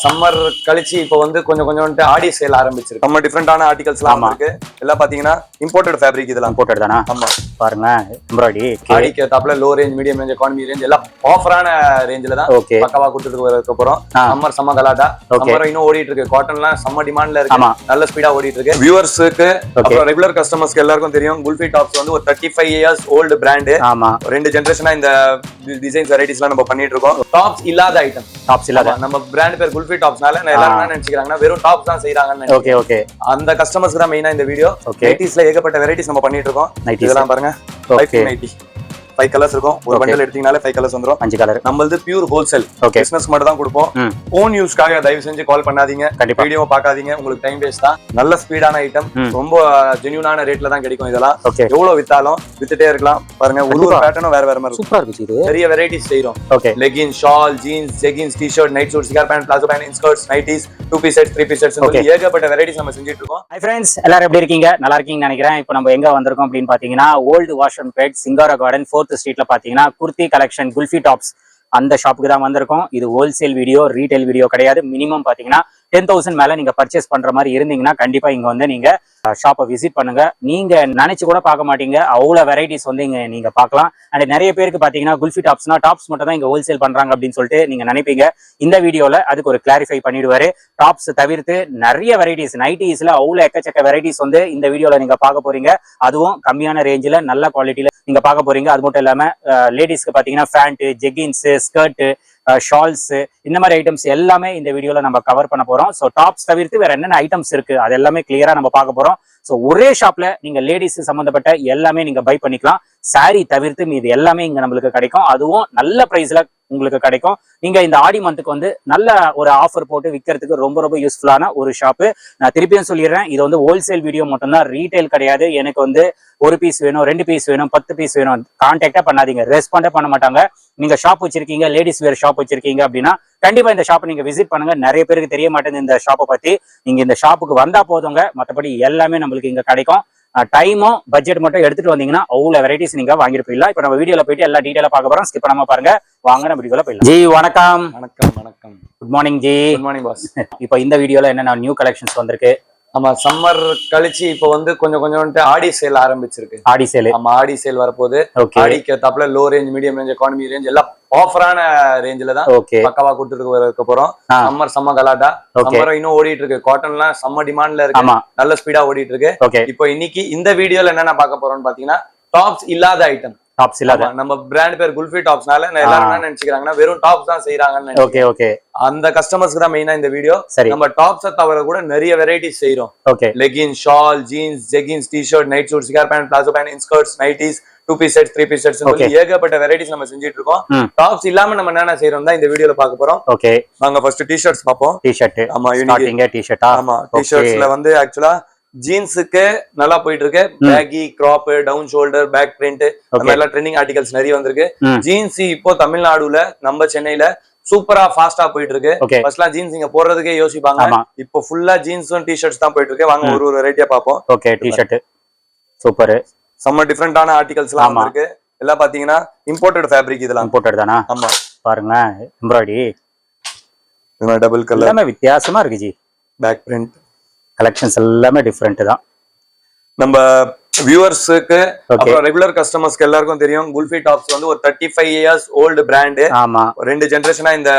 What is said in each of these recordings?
Summer கழிச்சு இப்போ வந்து கொஞ்சம் கொஞ்சம் ஆடி சேல் ஆரம்பிச்சிருக்கு. நம்ம டிஃபரெண்டான ஆர்டிகல்ஸ்லாம் இருக்கு. எல்லாம் பாத்தீங்கன்னா இம்போர்ட்டட் ஃபேப்ரிக். இதெல்லாம் இம்போர்ட்டட் தானா? ஆமா பாருங்க, எம்ப்ராய்டரி ஆடிக்கு ஏத்தாப்புல low range, medium range, economy range எல்லாம் ஆஃபரான ரேஞ்ச்ல தான் பக்கவா கொடுத்துட்டு போறோம். சம்மர் செம்ம கலாட்டா. சம்மர் இன்னும் ஓடிட்டு இருக்கு. காட்டன்லாம் செம்ம டிமாண்ட்ல இருக்கு. நல்ல ஸ்பீடா ஓடிட்டு இருக்கு. வியூவர்ஸ்க்கு அப்புறம் ரெகுலர் கஸ்டமர்ஸ்க்கு எல்லாருக்கும் தெரியும் குல்ஃபி டாப்ஸ் வந்து ஒரு 35 இயர்ஸ் ஓல்டு பிராண்ட். ஆமா, 2 ஜெனரேஷனா இந்த டிசைன்ஸ் வெரைட்டிஸ்லாம் நம்ம பண்ணிட்டு இருக்கோம். டாப்ஸ் இல்லாத ஐட்டம். டாப்ஸ் இல்லாத நம்ம பிராண்ட் பேர் குல்ஃபி டாப்ஸ்னால எல்லாரும் என்ன நினைச்சுக்கிறாங்கன்னா வெறும் டாப்ஸ் தான் செய்யறாங்கன்னு. Okay okay. அந்த கஸ்டமர்ஸ்க்கு தான் மெயினா இந்த வீடியோ. நைட்டிஸ்ல ஏகப்பட்ட வெரைட்டிஸ் நம்ம பண்ணிட்டு இருக்கோம். இதெல்லாம் பாருங்க, 5 கலர்ஸ் இருக்கும். ஒரு பண்டல் எடுத்தீங்கனாலே 5 கலர்ஸ் வந்துரும். 5 கலர். நம்மளது பியூர் ஹோல்சேல் பிசினஸ் மட்டும் தான் கொடுப்போம். ஓன் யூஸ்க்காக தயவு செஞ்சு கால் பண்ணாதீங்க, வீடியோ பார்க்காதீங்க, உங்களுக்கு டைம் வேஸ்ட் தான். நல்ல ஸ்பீடான ஐட்டம், ரொம்ப ஜென்யூனான ரேட்ல தான் கிடைக்கும். இதெல்லாம் எவ்வளவு வித்தாலும் வித்துட்டே இருக்கலாம். பாருங்க, ஒரு பேட்டர்னும் வேற வேற மாதிரி சூப்பரா இருக்கு. இது நிறைய வெரைட்டிஸ் செய்றோம். Leggings, shawl, jeans, jeggings, T-shirt, night suit, cigar pant, palazzo pant, inskirts, nighties, 2 piece sets, 3 piece sets, ஏகப்பட்ட வெரைட்டிஸ் நம்ம செஞ்சுட்டு இருக்கோம். ஹை फ्रेंड्स, எல்லாரும் எப்படி இருக்கீங்க? நல்லா இருக்கீங்கன்னு நினைக்கிறேன். இப்போ நம்ம எங்க வந்திருக்கோம் அப்படின்னு பாத்தீங்கன்னா ஓல்டு வாஷன்பேட் சிங்காரா கார்டன் 4th ஸ்ட்ரீட்ல பாத்தீங்கன்னா குர்த்தி கலெக்ஷன் குல்ஃபி டாப்ஸ் அந்த ஷாப்புக்கு தான் வந்திருக்கோம். இது ஹோல்சேல் வீடியோ, ரீட்டைல் வீடியோ கிடையாது. மினிமம் பாத்தீங்கன்னா 10,000 மேல நீங்க பர்ச்சேஸ் பண்ற மாதிரி இருந்தீங்கன்னா கண்டிப்பா இங்க வந்து நீங்க ஷாப்பை விசிட் பண்ணுங்க. நீங்க நினைச்சு கூட பார்க்க மாட்டீங்க, அவ்வளவு வெரைட்டிஸ் வந்து இங்க நீங்க பார்க்கலாம். அண்ட் நிறைய பேருக்கு பாத்தீங்கன்னா குல்ஃபி டாப்ஸ்னா டாப்ஸ் மட்டும் தான் இங்க ஹோல்சேல் பண்றாங்க அப்படின்னு சொல்லிட்டு நீங்க நினைப்பீங்க. இந்த வீடியோல அதுக்கு ஒரு கிளாரிஃபை பண்ணிடுவாரு. டாப்ஸ் தவிர்த்து நிறைய வெரைட்டிஸ், நைட்டிஸ்ல அவ்வளவு எக்கச்சக்க வெரைட்டிஸ் வந்து இந்த வீடியோல நீங்க பார்க்க போறீங்க. அதுவும் கம்மியான ரேஞ்சில நல்ல குவாலிட்டியில நீங்க பார்க்க போறீங்க. அது மட்டும் இல்லாம லேடிஸ்க்கு பாத்தீங்கன்னா பேண்ட், ஜெகின்ஸ், ஸ்கர்ட், ஷால்ஸ், இந்த மாதிரி ஐட்டம்ஸ் எல்லாமே இந்த வீடியோல நம்ம கவர் பண்ண போறோம். சோ டாப்ஸ் தவிர்த்து வேற என்னென்ன ஐட்டம்ஸ் இருக்கு அது எல்லாமே கிளியரா நம்ம பார்க்க போறோம். சோ ஒரே ஷாப்ல நீங்க லேடிஸ் சம்பந்தப்பட்ட எல்லாமே நீங்க பை பண்ணிக்கலாம். சாரி தவிர்த்து மீது எல்லாமே இங்க நம்மளுக்கு கிடைக்கும். அதுவும் நல்ல பிரைஸ்ல உங்களுக்கு கிடைக்கும். நீங்க இந்த ஆடி மந்த்துக்கு வந்து நல்ல ஒரு ஆஃபர் போட்டு விற்கிறதுக்கு ரொம்ப ரொம்ப யூஸ்ஃபுல்லான ஒரு ஷாப்பு. நான் திருப்பியும் சொல்லிடுறேன், இது வந்து ஹோல்சேல் வீடியோ மட்டும்தான், ரீட்டைல் கிடையாது. எனக்கு வந்து 1 பீஸ் வேணும், 2 பீஸ் வேணும், 10 பீஸ் வேணும், கான்டாக்டா பண்ணாதீங்க, ரெஸ்பாண்டே பண்ண மாட்டாங்க. நீங்க ஷாப் வச்சிருக்கீங்க, லேடிஸ் வேர் ஷாப் வச்சிருக்கீங்க அப்படின்னா கண்டிப்பா இந்த ஷாப்பை நீங்க விசிட் பண்ணுங்க. நிறைய பேருக்கு தெரிய மாட்டேங்குது இந்த ஷாப்பை பத்தி. நீங்க இந்த ஷாப்புக்கு வந்தா போதுங்க, மற்றபடி எல்லாமே நம்மளுக்கு இங்க கிடைக்கும். டைமும் பட்ஜெட் மட்டும் எடுத்துட்டு வந்தீங்கன்னா அவ்வளவு வெரைட்டிஸ் நீங்க வாங்கிட்டு போயிடலாம். இப்ப நம்ம வீடியோல போயிட்டு எல்லா டீடைலா பார்க்க போறோம். ஸ்கிப் பண்ணாம பாருங்க. வாங்க நம்ம வீடியோல போயிடலாம். ஜி வணக்கம். வணக்கம் வணக்கம். Good morning G. Good morning boss. இப்போ இந்த வீடியோல என்னென்ன நியூ கலெக்ஷன்ஸ் வந்திருக்கு? ஆமா, சம்மர் கழிச்சு இப்போ வந்து கொஞ்சம் கொஞ்சம் ஆடி சேல் ஆரம்பிச்சிருக்கு. ஆடி சேல். ஆமா, ஆடி சேல் வரப்போகுது. ஆடிக்கு ஏத்தாப்புல low range, medium range, economy range எல்லாம் ஆஃபரான ரேஞ்சில தான் பக்கவா கொடுத்துட்டு போறோம். சம்மர் செம்ம கலாட்டா. சம்மர் இன்னும் ஓடிட்டு இருக்கு. காட்டன்லாம் செம்ம டிமாண்ட்ல இருக்கு. நல்ல ஸ்பீடா ஓடிட்டு இருக்கு. இப்போ இன்னைக்கு இந்த வீடியோல என்னென்ன பார்க்க போறோம்னு பாத்தீங்கன்னா டாப்ஸ் இல்லாத ஐட்டம். டாப்ஸ் இல்லாத. நம்ம பிராண்ட் பேர் குல்ஃபி டாப்ஸ்னால எல்லாரும் என்ன நினைச்சுக்கிறாங்கன்னா வெறும் டாப்ஸ் தான் செய்யறாங்கன்னு. Okay okay. அந்த கஸ்டமர்ஸ்க்கு தான் மெயினா இந்த வீடியோ. நம்ம டாப்ஸ் தவிர கூட நிறைய வெரைட்டிஸ் செய்றோம். Leggings, shawl, jeans, jeggings, T-shirt, night suit, cigar pant, palazzo pant, inskirts, nighties, 2 piece sets, 3 piece sets, ஏகப்பட்ட வெரைட்டிஸ் நம்ம செஞ்சுட்டு இருக்கோம். டாப்ஸ் இல்லாம நம்ம என்ன செய்யறோம் தான் இந்த வீடியோல பார்க்க போறோம். ஓகே, நாங்க ஃபர்ஸ்ட் டி-ஷர்ட்ஸ் பாப்போம். டி-ஷர்ட். ஆமா, ஸ்டார்டிங் டி-ஷர்ட்டா? ஆமா, டி-ஷர்ட்ஸ்ல வந்து ஆக்சுவலா ஜீன்ஸுக்கு நல்லா போயிட்டு இருக்கு. Baggy, crop, down shoulder, back print, அந்த மாதிரி எல்லாம் ட்ரெண்டிங் ஆர்டிகல்ஸ் நிறைய வந்திருக்கு. ஜீன்ஸ் இப்போ தமிழ்நாடுல நம்ம சென்னையில சூப்பரா ஃபாஸ்டா போயிட்டு இருக்கு. ஃபர்ஸ்ட்லாம் ஜீன்ஸ் இங்க போடுறதுக்கே யோசிப்பாங்க. இப்போ ஃபுல்லா ஜீன்ஸும் டி-ஷர்ட்ஸ் தான் போயிட்டு இருக்கு. வாங்க ஒரு வெரைட்டியா பாப்போம். Okay, T-shirt super. செம்ம டிஃபரெண்டான ஆர்டிகல்ஸ் எல்லாம் இருக்கு. எல்லாம் பாத்தீங்கன்னா இம்போர்ட்டட் ஃபேப்ரிக். இதெல்லாம் இம்போர்ட்டட் தானா? ஆமா, பாருங்க, எம்ப்ராய்டரி, டபுள் கலர், எல்லாமே வித்தியாசமா இருக்கு ஜி. பேக் பிரிண்ட் கலெக்ஷன்ஸ் எல்லாமே டிஃபரெண்ட் தான். நம்ம வியூவர்ஸ்க்கு அப்புறம் ரெகுலர் கஸ்டமர்ஸ்க்கு எல்லாருக்கும் தெரியும் குல்ஃபி டாப்ஸ் வந்து ஒரு 35 இயர்ஸ் ஓல்டு பிராண்ட். ஆமா, 2 ஜெனரேஷனா இந்த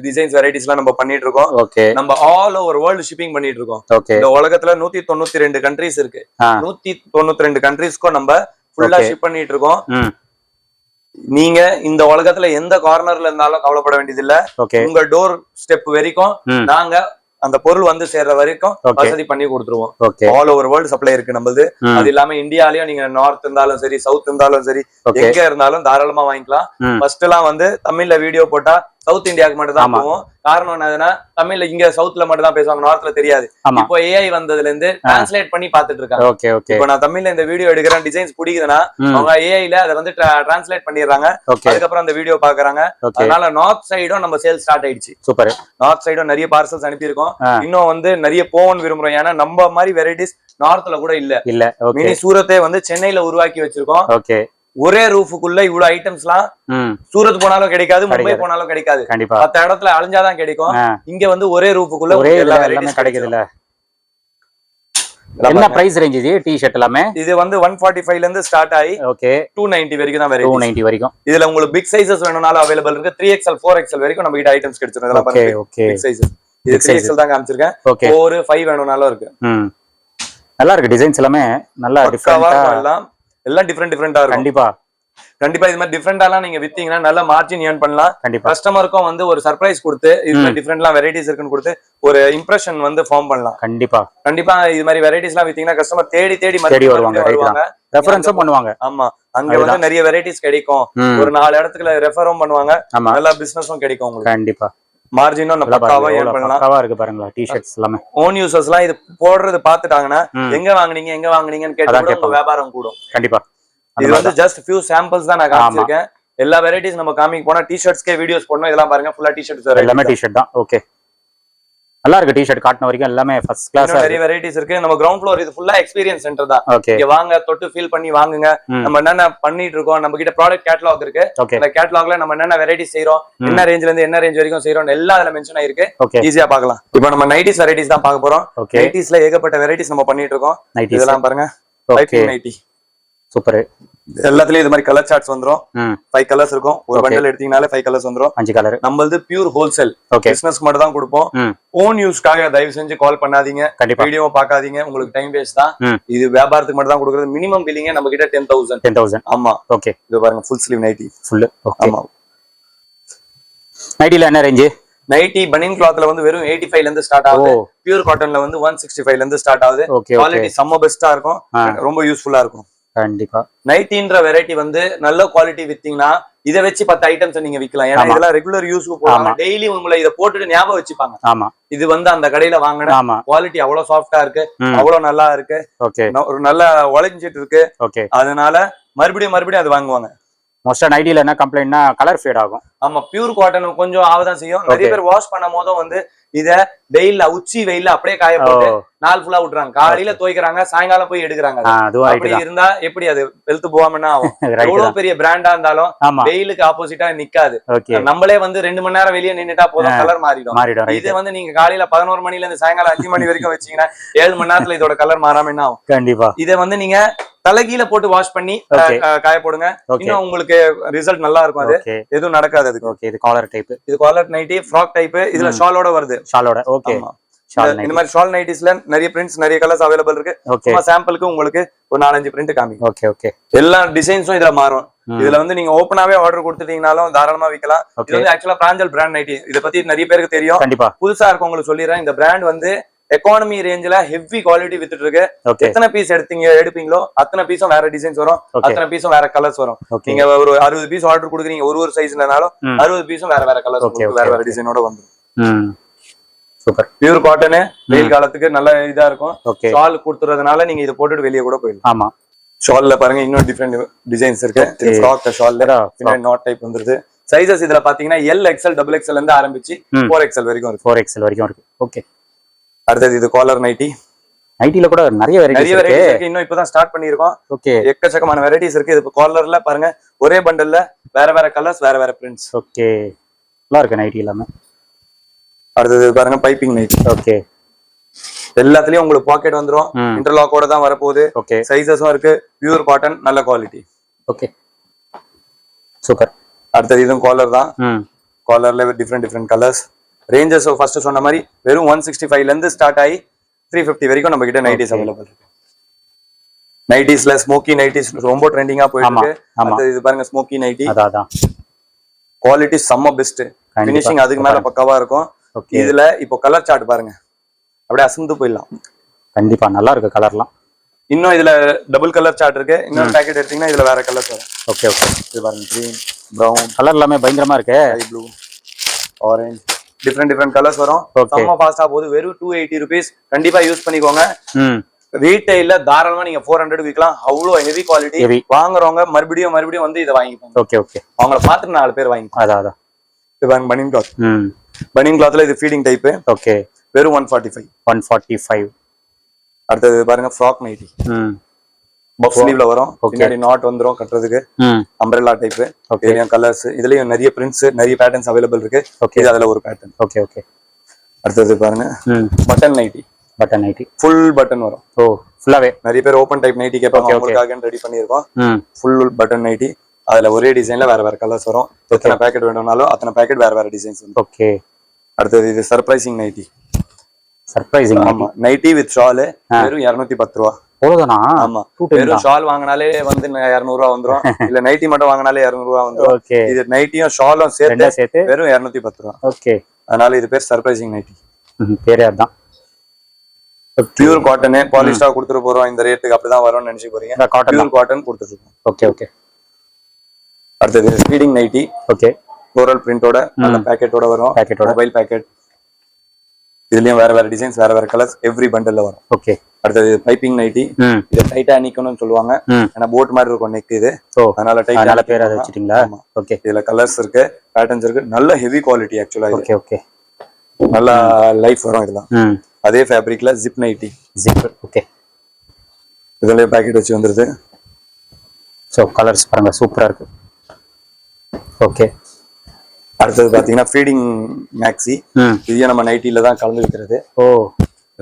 டிசைன்ஸ் வெரைட்டிஸ்லாம் நம்ம பண்ணிட்டு இருக்கோம். நம்ம ஆல் ஓவர் வேர்ல்டு ஷிப்பிங் பண்ணிட்டு இருக்கோம். இந்த உலகத்துல 192 கண்ட்ரீஸ் இருக்கு. 192 கண்ட்ரீஸ்க்கும் நம்ம ஃபுல்லா ஷிப் பண்ணிட்டு இருக்கோம். நீங்க இந்த உலகத்துல எந்த கார்னர்ல இருந்தாலும் கவலைப்பட வேண்டியது இல்ல. உங்க டோர் ஸ்டெப் வரைக்கும் நாங்க அந்த பொருள் வந்து சேர்ற வரைக்கும் வசதி பண்ணி கொடுத்துருவோம். ஆல் ஓவர் வேர்ல்டு சப்ளை இருக்கு நம்மளது. அது இல்லாம இந்தியாலயும் நீங்க நார்த் இருந்தாலும் சரி, சவுத் இருந்தாலும் சரி, எங்க இருந்தாலும் தாராளமா வாங்கிக்கலாம். ஃபர்ஸ்ட் எல்லாம் வந்து தமிழ்ல வீடியோ போட்டா சவுத் இந்தியாவுக்கு மட்டும் தான் போவோம். காரணம் என்னதுன்னா தமிழ்ல இங்க சவுத்ல மட்டும் தான் பேசுவாங்க, நார்த்ல தெரியாது. இப்போ ஏஐ வந்ததுல இருந்து டிரான்ஸ்லேட் பண்ணி பாத்துட்டு இருக்காங்க. இப்போ நான் தமிழ்ல இந்த வீடியோ எடுக்கிறேன், டிசைன்ஸ் பிடிக்குதுன்னா அவங்க ஏஐல அதை வந்து டிரான்ஸ்லேட் பண்ணிடுறாங்க. அதுக்கப்புறம் அந்த வீடியோ பாக்குறாங்க. அதனால நார்த் சைடும் நம்ம சேல் ஸ்டார்ட் ஆயிடுச்சு. சூப்பர். நார்த் சைடும் நிறைய பார்சல்ஸ் அனுப்பியிருக்கோம். இன்னும் வந்து நிறைய போன் விரும்புறோம். ஏன்னா நம்ம மாதிரி வெரைட்டிஸ் நார்த்ல கூட இல்ல. மினி சூரத்தை வந்து சென்னையில உருவாக்கி வச்சிருக்கோம். ஒரே ரூஃபுக்குள்ள இவ்வளவு ஐட்டம்ஸ்லாம் சூரத் போனாலும் கிடைக்காது, மும்பை போனாலும் கிடைக்காது. கண்டிப்பா 10 இடத்துல அலைஞ்சாதான் கிடைக்கும். இங்க வந்து ஒரே ரூஃபுக்குள்ள ஒரே எல்லாமே கிடைக்குதுல்ல. என்ன பிரைஸ் ரேஞ்ச் இது டி-ஷர்ட் எல்லாமே? இது வந்து 145 ல இருந்து ஸ்டார்ட் ஆகி ஓகே 290 வரைக்கும் தான் வரும். 290 வரைக்கும். இதுல உங்களுக்கு பிக் சைஸஸ் வேணும்னாலும் அவைலபிள் இருக்கு. 3XL 4XL வரைக்கும் நம்ம கிட்ட ஐட்டம்ஸ் கிடைச்சிரும். இதெல்லாம் பாருங்க பிக் சைஸஸ். இது 3XL தான் காமிச்சிருக்கேன். 4 5 வேணும்னாலும் இருக்கு. நல்லா இருக்கு டிசைன்ஸ் எல்லாமே நல்லா டிஃபரெண்டா எல்லாம் டிஃபரெண்டா இருக்கும். கண்டிப்பா இது மாதிரி டிஃபரெண்டாலாம் நீங்க வித்தீங்கன்னா நல்ல மார்ஜின் ஏர்ன் பண்ணலாம். கஸ்டமருக்கும் வந்து ஒரு சர்ப்ரைஸ் கொடுத்து இது டிஃபரெண்ட்லாம் வெரைட்டிஸ் இருக்குன்னு கொடுத்து ஒரு இம்ப்ரெஷன் வந்து ஃபார்ம் பண்ணலாம். கண்டிப்பா இது மாதிரி வெரைட்டிஸ் எல்லாம் வித்தீங்கன்னா கஸ்டமர் தேடி வருவாங்க, ரெஃபரன்ஸும் பண்ணுவாங்க. ஆமா, அங்க வந்து நிறைய வெரைட்டிஸ் கிடைக்கும். ஒரு 4 இடத்துக்கு ரெஃபரும் பண்ணுவாங்க, நல்ல பிசினஸும் கிடைக்கும் உங்களுக்கு. கண்டிப்பா மார்ஜினும் பக்காவா ஏர்ன் பண்ணலாம். பக்காவா இருக்கு பாருங்க டி-ஷர்ட்ஸ் எல்லாமே. ஓன் யூசர்ஸ்லாம் இது போடுறது பாத்துட்டாங்கன்னா எங்க வாங்குனீங்கன்னு கேட்டா உங்க வியாபாரம் கூடும். கண்டிப்பா. இது வந்து ஜஸ்ட் ஃபியூ சாம்பிள்ஸ் தான் நான் காமிச்சிருக்கேன். எல்லா வெரைட்டிஸ் நம்ம காமிக்க போனா டி-ஷர்ட்ஸ்க்கே வீடியோஸ் போடணும். இதெல்லாம் பாருங்க ஃபுல்லா டி-ஷர்ட்ஸ் எல்லாமே டி-ஷர்ட் தான். ஓகே, நல்லா இருக்கு டி-ஷர்ட் காட்டின வரைக்கும் எல்லாமே ஃபர்ஸ்ட் கிளாஸ். நிறைய வெரைட்டிஸ் இருக்கு. நம்ம கிரவுண்ட் ஃப்ளோர் இது ஃபுல்லா எக்ஸ்பீரியன்ஸ் சென்டர் தான். இங்க வாங்க, தொட்டு ஃபீல் பண்ணி வாங்குங்க. நம்ம என்னென்ன பண்ணிட்டு இருக்கோம், நம்ம கிட்ட ப்ராடக்ட் கேட்டலாக் இருக்கு. அந்த கேட்டலாக்ல நம்ம என்னென்ன வெரைட்டிஸ் செய்றோம், என்ன ரேஞ்ச்ல இருந்து என்ன ரேஞ்ச் வரைக்கும் செய்றோம் எல்லாம் அதுல மென்ஷன் ஆயிருக்கு. ஈஸியா பார்க்கலாம். இப்போ நம்ம நைட்டிஸ் வெரைட்டிஸ் தான் பார்க்க போறோம். நைட்டிஸ்ல ஏகப்பட்ட வெரைட்டிஸ் நம்ம பண்ணிட்டு இருக்கோம். இதெல்லாம் பாருங்க நைட்டி சூப்பர். எல்லாத்துலயும் இது மாதிரி கலர் சார்ட்ஸ் வந்துரும். 5 கலர்ஸ் இருக்கும். ஒரு பண்டல் எடுத்தீங்கனாலே 5 கலர்ஸ் வந்துரும். 5 கலர். நம்மளது பியூர் ஹோல்சேல் பிசினஸ்க்கு மட்டும் தான் கொடுப்போம். ஓன் யூஸ்க்காக தயவு செஞ்சு கால் பண்ணாதீங்க, வீடியோ பார்க்காதீங்க, உங்களுக்கு டைம் வேஸ்ட் தான். இது வியாபாரத்துக்கு மட்டும் தான் கொடுக்குறது. மினிமம் பில்லிங் நம்ம கிட்ட 10,000. ஆமா, ஓகே. இது பாருங்க ஃபுல் ஸ்லீவ் நைட்டி. ஃபுல் ஆமா. நைட்டில என்ன ரேஞ்ச்? நைட்டி பனியன் கிளாத்ல வந்து வெறும் 85 ல இருந்து ஸ்டார்ட் ஆகுது. பியூர் காட்டன்ல வந்து 165 ல இருந்து ஸ்டார்ட் ஆகுது. குவாலிட்டி செம்ம பெஸ்டா இருக்கும், ரொம்ப யூஸ்ஃபுல்லா இருக்கும். கண்டிப்பா. நைட்டின்ற வெரைட்டி வந்து நல்ல குவாலிட்டி வித்தீங்கன்னா இதை வச்சு 10 ஐட்டம்ஸ் நீங்க விக்கலாம். ஏன்னா இதெல்லாம் ரெகுலர் யூஸ்க்கு போடுவாங்க. டெய்லி உங்களை இதை போட்டுட்டு ஞாபகம் வச்சுப்பாங்க. ஆமா, இது வந்து அந்த கடையில வாங்கின குவாலிட்டி அவ்வளவு சாஃப்டா இருக்கு, அவ்வளவு நல்லா இருக்கு, ஒரு நல்ல உழைஞ்சிட்டு இருக்கு. அதனால மறுபடியும் அது வாங்குவாங்க. மோஸ்டா நைட்டில என்ன கம்ப்ளைண்ட்னா கலர் ஃபேட் ஆகும். ஆமா, பியூர் காட்டன் கொஞ்சம் ஆவதான் செய்யும். நிறைய பேர் வாஷ் பண்ணும் போதும் வந்து இத வெயில்ல உச்சி வெயில்ல அப்படியே காய போட்டு நாள் ஃபுல்லா விட்டுறாங்க. காலையில துவைக்கிறாங்க, சாயங்காலம் போய் எடுக்கிறாங்க. அப்படி இருந்தா எப்படி அது வெளுத்து போகாமன்னா ஆகும். எவ்வளவு பெரிய பிராண்டா இருந்தாலும் வெயிலுக்கு ஆப்போசிட்டா நிக்காது. நம்மளே வந்து 2 மணி நேரம் வெளியே நின்னுட்டா போதும், கலர் மாறிடும். இது வந்து நீங்க காலையில 11 மணில இருந்து சாயங்காலம் 5 மணி வரைக்கும் வச்சீங்கன்னா 7 மணி நேரத்துல இதோட கலர் மாறாம என்ன ஆகும்? கண்டிப்பா. இதை வந்து நீங்க தலைகீழ போட்டு வாஷ் பண்ணி காய போடுங்க, இன்னும் உங்களுக்கு ரிசல்ட் நல்லா இருக்கும். அது எதுவும் நடக்காது. அதுக்கு ஓகே. இது காலர் டைப். இது காலர் நைட்டி, ஃப்ராக் டைப். இதுல ஷாலோட வருது. ஷாலோட ஓகே. இந்த மாதிரி ஷால் நைட்டிஸ்ல நிறைய பிரிண்ட்ஸ், நிறைய கலர்ஸ் அவைலபிள் இருக்கு. சும்மா சாம்பிளுக்கு உங்களுக்கு ஒரு 4-5 பிரிண்ட் காமிக்கும். ஓகே. எல்லா டிசைன்ஸும் இதுல மாறும். இதுல வந்து நீங்க ஓப்பனாவே ஆர்டர் கொடுத்துட்டீங்கனாலும் தாராளமா விற்கலாம். இது வந்து ஆக்சுவலா பிராஞ்சல் பிராண்ட் நைட்டி. இத பத்தி நிறைய பேருக்கு தெரியும். கண்டிப்பா. புதுசா இருக்கவங்களுக்கு சொல்லிடுறேன், இந்த பிராண்ட் வந்து எக்கானமி ரேஞ்சில ஹெவி குவாலிட்டி வித்துட்டு இருக்கு. எத்தனை பீஸ் எடுப்பீங்களோ அத்தனை பீஸும் வேற டிசைன்ஸ் வரும், அத்தனை பீஸும் வேற கலர்ஸ் வரும். நீங்க ஒரு 60 பீஸ் ஆர்டர் கொடுக்குறீங்க ஒரு சைஸ்லனாலும் 60 பீஸும் வேற கலர்ஸ், வேற டிசைனோட வந்துடும். சூப்பர். பியூர் காட்டன் வெயில் காலத்துக்கு நல்ல இதா இருக்கும். ஷால் கொடுத்துறதுனால நீங்க இதை போட்டுட்டு வெளியே கூட போயிடலாம். ஆமா. ஷால்ல பாருங்க இன்னும் டிஃபரெண்ட் டிசைன்ஸ் இருக்கு. ஃப்ராக் ஷால்ல பின்னாடி நாட் டைப் வந்துருது. சைஸஸ் இதுல பாத்தீங்கன்னா L, XL, XXL இருந்து ஆரம்பிச்சு 4XL வரைக்கும் இருக்கு. 4XL வரைக்கும் இருக்கு. ஓகே. அடுத்தது இது காலர் நைட்டி. நைட்டில கூட நிறைய வெரைட்டிஸ் இருக்கு. இன்னும் இப்பதான் ஸ்டார்ட் பண்ணிருக்கோம். ஓகே. எக்கச்சக்கமான வெரைட்டிஸ் இருக்கு. இது காலர்ல பாருங்க ஒரே பண்டல்ல வேற கலர்ஸ், வேற பிரிண்ட்ஸ். ஓகே. நல்லா இருக்கு நைட்டி எல்லாமே. அடுத்தது பாருங்க பைப்பிங் நைட்டி. ஓகே. எல்லாத்துலயும் உங்களுக்கு பாக்கெட் வந்துரும். இன்டர்லாக்கோட தான் வரப்போகுது. ஓகே. சைஸஸும் இருக்கு. பியூர் காட்டன், நல்ல குவாலிட்டி. ஓகே. சூப்பர். அடுத்தது இதுவும் காலர் தான். காலர்ல டிஃபரெண்ட் கலர்ஸ். ரேஞ்சஸ் ஃபர்ஸ்ட் சொன்ன மாதிரி வெறும் 165 ல இருந்து ஸ்டார்ட் ஆகி 350 வரைக்கும் நம்ம கிட்ட நைட்டிஸ் அவைலபிள் இருக்கு. நைட்டிஸ்ல ஸ்மோக்கி நைட்டிஸ் ரொம்ப ட்ரெண்டிங்கா போயிட்டு இருக்கு. இது பாருங்க ஸ்மோக்கி நைட்டி. அதான் குவாலிட்டி செம்ம பெஸ்ட். ஃபினிஷிங் அதுக்கு மேல பக்காவா இருக்கும். இதுல இப்போ கலர் சார்ட் பாருங்க, அப்படியே அசந்து போயிடலாம். கண்டிப்பா நல்லா இருக்கு கலர்லாம். இன்னும் இதுல டபுள் கலர் சார்ட் இருக்கு. இன்னொரு பேக்கெட் எடுத்தீங்கன்னா இதுல வேற கலர்ஸ் வரும். ஓகே. இது பாருங்க கிரீன், பிரவுன் கலர் எல்லாமே பயங்கரமா இருக்கு. Sky blue, orange, different colours வரும். செம்ம ஃபாஸ்டா போகுது. வெறும் 280 rupees. கண்டிப்பா யூஸ் பண்ணிக்கோங்க. ரீட்டைல்ல தாராளமா நீங்க 400 விற்கலாம். அவ்வளவு ஹெவி குவாலிட்டி. வாங்குறவங்க மறுபடியும் வந்து இதை வாங்கிப்பாங்க. ஓகே. அவங்கள பார்த்துட்டு 4 பேர் வாங்கிப்பாங்க. அதான் இது பனியன் கிளாத். பனியன் கிளாத்ல இது ஃபீடிங் டைப். ஓகே. வெறும் 145. அடுத்தது பாருங்க ஃப்ராக் நைட்டி. பஃப் ஸ்லீவ்ல வரும், பின்னாடி நாட் வந்துரும் கட்டுறதுக்கு, அம்ப்ரெல்லா டைப். இதுலயும் கலர்ஸ், இதுலயும் நிறைய பிரிண்ட்ஸ், நிறைய பேட்டர்ன்ஸ் அவைலபிள் இருக்கு. இது அதுல ஒரு பேட்டர்ன். Okay okay. அடுத்தது பாருங்க, button nightie. Button nightie full button வரும். ஓ ஃபுல்லாவே. நிறைய பேர் ஓபன் டைப் நைட்டி கேட்பாங்க, உங்களுக்காக ரெடி பண்ணியிருக்கோம். ஃபுல் பட்டன் நைட்டி, அதுல ஒரே டிசைன்ல வேற வேற கலர்ஸ் வரும். எத்தனை பேக்கெட் வேணும்னாலும் அத்தனை பேக்கெட் வேற வேற டிசைன்ஸ் வரும். ஓகே. அடுத்தது இது சர்ப்ரைசிங் நைட்டி. சர்ப்ரைசிங். ஆமா, நைட்டி வித் ஷால் வெறும் 210 ரூபா. அவ்வளவுதானா? ஆமா, வெறும் ஷால் வாங்கினாலே வந்து 200 ரூபா வந்துரும். இல்ல நைட்டி மட்டும் வாங்கினாலே 200 ரூபா வந்துரும். இது நைட்டியும் ஷாலும் சேர்த்து வெறும் 210 ரூபா. ஓகே. அதனால இது பேர் சர்ப்ரைசிங் நைட்டி. பேரே அதான். பியூர் காட்டன் பாலிஸ்டா கொடுத்துட்டு போறோம், இந்த ரேட்டுக்கு அப்படிதான் வரும்னு நினைச்சு போறீங்க. பியூர் காட்டன் கொடுத்துருக்கோம். Okay okay. அடுத்தது ஃபீடிங் நைட்டி. ஓகே. ஃப்ளோரல் பிரிண்டோட நல்ல பேக்கெட்டோட வரும். Mobile packet. இதுலயும் வேற வேற டிசைன்ஸ், வேற வேற கலர்ஸ் எவ்ரி பண்டல்ல வரும். ஓகே. அடுத்தது பைப்பிங் நைட்டி. இது டைட்டானிக்னு சொல்லுவாங்க, ஏன்னா போட் மாதிரி இருக்கும் நெக் இது, அதனால டைட்டானிக் பேர் அதை வச்சிட்டீங்களா? ஓகே. இதுல கலர்ஸ் இருக்கு, பேட்டர்ன்ஸ் இருக்கு, நல்ல ஹெவி குவாலிட்டி ஆக்சுவலா. Okay okay. நல்ல லைஃப் வரும் இதெல்லாம். அதே ஃபேப்ரிக்ல ஜிப் நைட்டி. ஜிப். ஓகே. இதுலயே பேக்கெட் வச்சு வந்துருது. சோ கலர்ஸ் பாருங்க, சூப்பரா இருக்கு. ஓகே. அடுத்தது பாத்தீங்கன்னா ஃபீடிங் மேக்ஸி. இது நம்ம நைட்டில தான் கலந்து வைக்கிறது. ஓ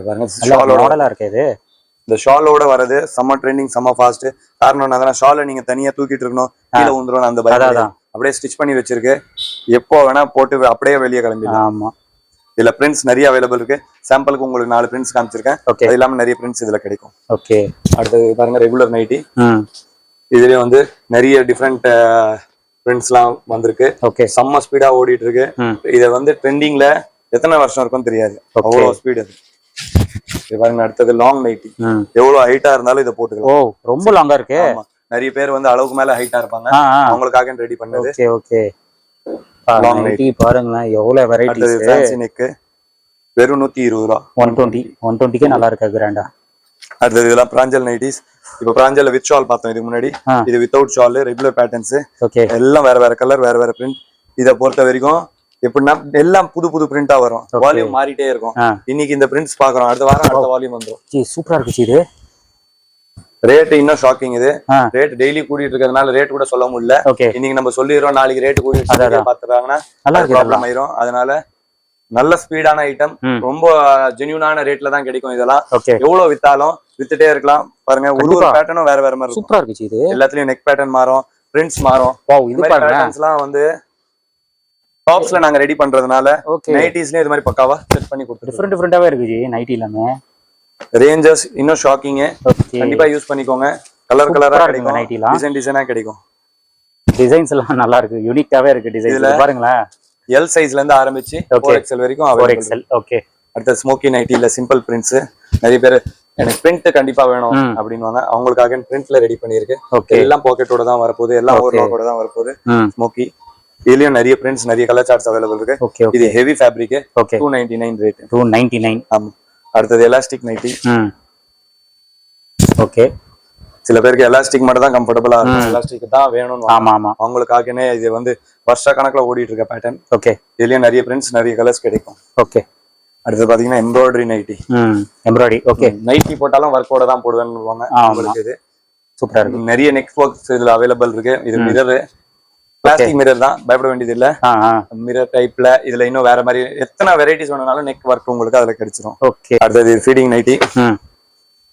பாருங்க, ஷாலோட மாடலா இருக்கு இது. இந்த ஷாலோட வரது செம்ம ட்ரெண்டிங், செம்ம ஃபாஸ்ட். காரணம் என்னன்னா ஷாலை நீங்க தனியா தூக்கிட்டு இருக்கணும், கீழே வந்துரும் அந்த பயம். அப்படியே ஸ்டிச் பண்ணி வச்சிருக்கு, எப்போ வேணா போட்டு அப்படியே வெளியே கிளம்பிடலாம். ஆமா. இதுல பிரிண்ட்ஸ் நிறைய அவைலபிள் இருக்கு. சாம்பிளுக்கு உங்களுக்கு 4 பிரிண்ட்ஸ் காமிச்சிருக்கேன். அது இல்லாம நிறைய பிரிண்ட்ஸ் இதுல கிடைக்கும். ஓகே. அடுத்தது பாருங்க, ரெகுலர் நைட்டி. இதுலயே வந்து நிறைய டிஃப்ரெண்ட் பிரிண்ட்ஸ்லாம் வந்திருக்கு. செம்ம ஸ்பீடா ஓடிட்டு இருக்கு. இத வந்து ட்ரெண்டிங்ல எத்தனை வருஷம் இருக்கும்னு தெரியாது, அவ்வளவு ஸ்பீட் அது. பாருங்க, அடுத்தது லாங் நைட்டி. எவ்வளவு ஹைட்டா இருந்தாலும் இதை போட்டுக்கலாம். ஓ ரொம்ப லாங்கா இருக்கு. நிறைய பேர் வந்து அளவுக்கு மேல ஹைட்டா இருப்பாங்க, அவங்களுக்காக ரெடி பண்ணது. Okay okay. லாங் நைட்டி பாருங்க, எவ்வளவு வெரைட்டிஸ். ஃபேன்சி நெக் வெறும் 120 ரூபா. 120க்கே நல்லா இருக்கு, கிராண்டா. அடுத்தது இதெல்லாம் பிராஞ்சல் நைட்டிஸ். இப்ப பிராஞ்சல்ல வித் ஷால் பார்த்தோம் இதுக்கு முன்னாடி. இது வித்தவுட் ஷால், ரெகுலர் பேட்டர்ன்ஸ். எல்லாம் வேற வேற கலர், வேற வேற பிரிண்ட். இதை பொறுத்த வரைக்கும் எப்படின்னா எல்லாம் புது புது பிரிண்டா வரும், வால்யூம் மாறிட்டே இருக்கும். இன்னைக்கு இந்த பிரிண்ட்ஸ் பாக்குறோம், அடுத்த வாரம் அடுத்த வால்யூம் வந்துரும். சூப்பரா இருக்கு இது. ரேட் இன்னும் ஷாக்கிங். இது ரேட் டெய்லி கூடிட்டு இருக்கிறதுனால ரேட் கூட சொல்ல முடியல. இன்னைக்கு நம்ம சொல்லிடுறோம், நாளைக்கு ரேட் கூடிட்டு பாத்துறாங்கன்னா ப்ராப்ளம் ஆயிரும். அதனால நல்ல ஸ்பீடான ஐட்டம், ரொம்ப ஜென்யூனான ரேட்ல தான் கிடைக்கும். இதெல்லாம் எவ்வளவு வித்தாலும் வித்துட்டே இருக்கலாம். பாருங்க, ஒரு ஒரு பேட்டர்னும் வேற வேற மாதிரி சூப்பரா இருக்கு இது. எல்லாத்துலயும் நெக் பேட்டர்ன் மாறும், பிரிண்ட்ஸ் மாறும். இந்த மாதிரி பேட்டர்ன்ஸ்லாம் வந்து டாப்ஸ்ல நாங்க ரெடி பண்றதுனால நைட்டிஸ்லயும் இது மாதிரி பக்காவா செட் பண்ணி கொடுத்துருக்கோம். டிஃபரெண்டாவே இருக்கு ஜி நைட்டி எல்லாமே. ரேஞ்சஸ் இன்னும் ஷாக்கிங், கண்டிப்பா யூஸ் பண்ணிக்கோங்க. கலர் கலரா கிடைக்கும், நைட்டிலாம் டிசைன் டிசைனா கிடைக்கும். டிசைன்ஸ் எல்லாம் நல்லா இருக்கு, யூனிக்காவே இருக்கு டிசைன்ஸ். பாருங்களேன், எல் சைஸ்ல இருந்து ஆரம்பிச்சு 4XL வரைக்கும் அவைலபிள். ஓகே. அடுத்து ஸ்மோக்கி நைட்டில சிம்பிள் பிரிண்ட்ஸ். நிறைய பேர் எனக்கு பிரிண்ட் கண்டிப்பா வேணும் அப்படின்வாங்க, அவங்களுக்காக பிரிண்ட்ல ரெடி பண்ணிருக்கு. எல்லாம் பாக்கெட்டோட தான் வரப்போகுது, எல்லாம் ஓவர்லாக்கோட தான் வரப்போகுது. ஸ்மோக்கி இதுலயும் நிறைய பிரிண்ட்ஸ், நிறைய கலர் சார்ட்ஸ் அவைலபிள் இருக்கு. இது ஹெவி ஃபேப்ரிக், 299 ரேட். 299. ஆமா. அடுத்தது எலாஸ்டிக் நைட்டி. ஓகே. சில பேருக்கு எலாஸ்டிக் மட்டும் தான் கம்ஃபர்டபுளா இருக்கும், எலாஸ்டிக் தான் வேணும்னு. ஆமா ஆமா. அவங்களுக்காகனே இது வந்து வருஷ கணக்குல ஓடிட்டு இருக்க பேட்டர்ன். ஓகே. இதுலயும் நிறைய பிரிண்ட்ஸ், நிறைய கலர்ஸ் கிடைக்கும். ஓகே. அடுத்து பாத்தீங்கன்னா embroidery nighty. Embroidery. Okay. Nighty போட்டாலும் ஒர்க்கோட தான் போடுவேன்னு சொல்லுவாங்க. உங்களுக்கு இது சூப்பரா இருக்கு. நிறைய நெக் ஒர்க்ஸ் இதுல அவைலபிள் இருக்கு. இது மிரர், பிளாஸ்டிக் மிரர் தான், பயப்பட வேண்டியது இல்ல. மிரர் டைப்ல இதுல இன்னும் வேற மாதிரி எத்தனை வெரைட்டிஸ் வேணும்னாலும் நெக் ஒர்க் உங்களுக்கு அதுல கிடைச்சிரும். ஓகே. அடுத்தது ஃபீடிங் நைட்டி.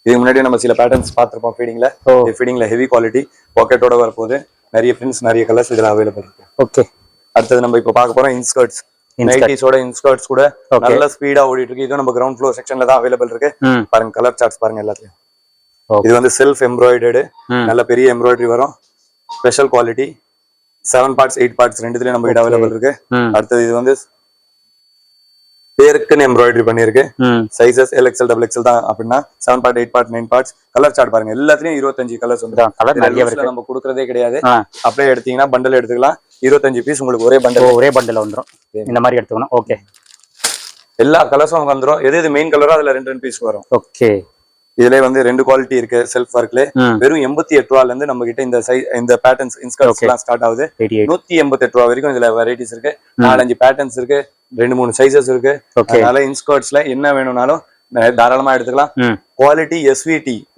இதுக்கு முன்னாடி நம்ம சில பேட்டர்ன்ஸ் பார்த்திருப்போம் ஃபீடிங்ல. ஃபீடிங்ல ஹெவி குவாலிட்டி, பாக்கெட்டோட வரப்போகுது. நிறைய பிரிண்ட்ஸ், நிறைய கலர்ஸ் இதுல அவைலபிள் இருக்கு. ஓகே. அடுத்தது நம்ம இப்ப பார்க்க போறோம் இன்ஸ்கர்ட்ஸ். நைட்டிஸோட இன்ஸ்கர்ட்ஸ் கூட நல்ல ஸ்பீடா ஓடிட்டு இருக்கு. இது நம்ம கிரவுண்ட் ஃப்ளோர் செக்ஷன்ல தான் அவைலபிள் இருக்கு. பாருங்க கலர் சார்ட்ஸ் பாருங்க எல்லாத்துலயும். இது வந்து செல்ஃப் எம்ப்ராய்டர்டு, நல்ல பெரிய எம்ப்ராய்டரி வரும். Special quality. 7 பார்ட்ஸ் 8 பார்ட்ஸ் ரெண்டுலயும் நம்ம கிட்ட அவைலபிள் இருக்கு. அடுத்தது இது வந்து பேருக்குன்னு எம்ப்ராய்டரி பண்ணிருக்கு. சைசஸ் LXL XXL தான். அப்படின்னா 7 part 8 part 9 parts. Colour chart பாருங்க, எல்லாத்துலயும் 25 கலர்ஸ் வந்து நம்ம கொடுக்கறதே கிடையாது. அப்படியே எடுத்தீங்கன்னா பண்டல் எடுத்துக்கலாம். 25 பீஸ் உங்களுக்கு ஒரே பண்டல் வந்துரும். இந்த மாதிரி எடுத்துக்கணும். ஓகே. எல்லா கலர்ஸும் வந்துரும். எது மெயின் கலரோ அதுல 2 பீஸ் வரும். ஓகே. இதுல வந்து 2 குவாலிட்டி இருக்கு. செல்ஃப் ஒர்க்ல வெறும் 88 ரூபாயில இருந்து நம்ம கிட்ட இந்த பேட்டர்ன்ஸ் இன்ஸ்கர்ட்ஸ் எல்லாம் ஸ்டார்ட் ஆகுது. 188 ரூபா வரைக்கும் இதுல வெரைட்டிஸ் இருக்கு. 4-5 பேட்டர்ன்ஸ் இருக்கு, 2-3 சைசஸ் இருக்கு. அதனால இன்ஸ்கர்ட்ஸ்ல என்ன வேணும்னாலும் தாராளமா எடுத்துக்கலாம். குவாலிட்டி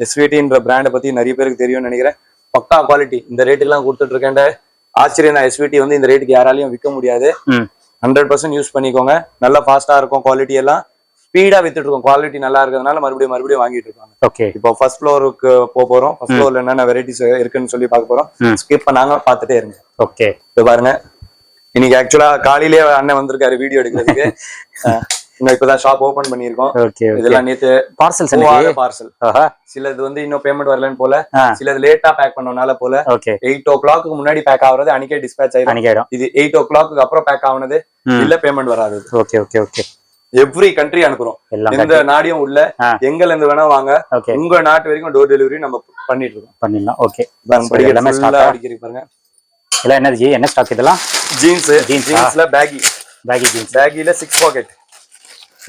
எஸ்விடின்ற பிராண்டை பத்தி நிறைய பேருக்கு தெரியும்னு நினைக்கிறேன். பக்கா குவாலிட்டி. இந்த ரேட்டுக்கு எல்லாம் கொடுத்துட்டு இருக்கேன். ஆச்சரியம் தான். எஸ்விடி வந்து இந்த ரேட்டுக்கு யாராலையும் விற்க முடியாது. 100% யூஸ் பண்ணிக்கோங்க. நல்லா ஃபாஸ்டா இருக்கும். குவாலிட்டி எல்லாம் ஸ்பீடா வித்துட்டு இருக்கோம். குவாலிட்டி நல்லா இருக்கிறதுனால மறுபடியும் வாங்கிட்டு இருக்காங்க. ஓகே, இப்போ ஃபர்ஸ்ட் ஃப்ளோருக்கு போறோம். ஃபர்ஸ்ட் ஃப்ளோர்ல என்னென்ன வெரைட்டிஸ் இருக்குன்னு சொல்லி பார்க்க போறோம். ஸ்கிப் பண்ணாங்க, பார்த்துட்டே இருங்க. ஓகே, இப்போ பாருங்க, இன்னைக்கு ஆக்சுவலா காலையிலேயே அண்ணன் வந்திருக்காரு வீடியோ எடுக்கிறதுக்கு. இப்பதான் ஷாப் ஓபன் பண்ணிருக்கோம். இதெல்லாம் நேத்து பார்சல். சிலது வந்து இன்னும் பேமெண்ட் வரலன்னு போல, சிலது லேட்டா பேக் பண்ணனால போல. 8 o'clock முன்னாடி பேக் ஆகுறது அன்னைக்கே டிஸ்பேச் ஆயிடும். இது 8 o'clock அப்புறம் பேக் ஆகுனது இல்ல பேமெண்ட் வராது. எவ்ரி கண்ட்ரி அனுப்புறோம். எந்த நாடியும் உள்ள எங்கல இருந்து வேணா வாங்க. உங்க நாட்டு வரைக்கும் டோர் டெலிவரி நம்ம பண்ணிட்டு இருக்கோம். பண்ணிடலாம். ஓகே, எல்லாமே பாருங்க. எல்லாம் என்னது ஜி? என்ன ஸ்டாக் இதெல்லாம்? ஜீன்ஸ்ல பேகில 6 பாக்கெட்.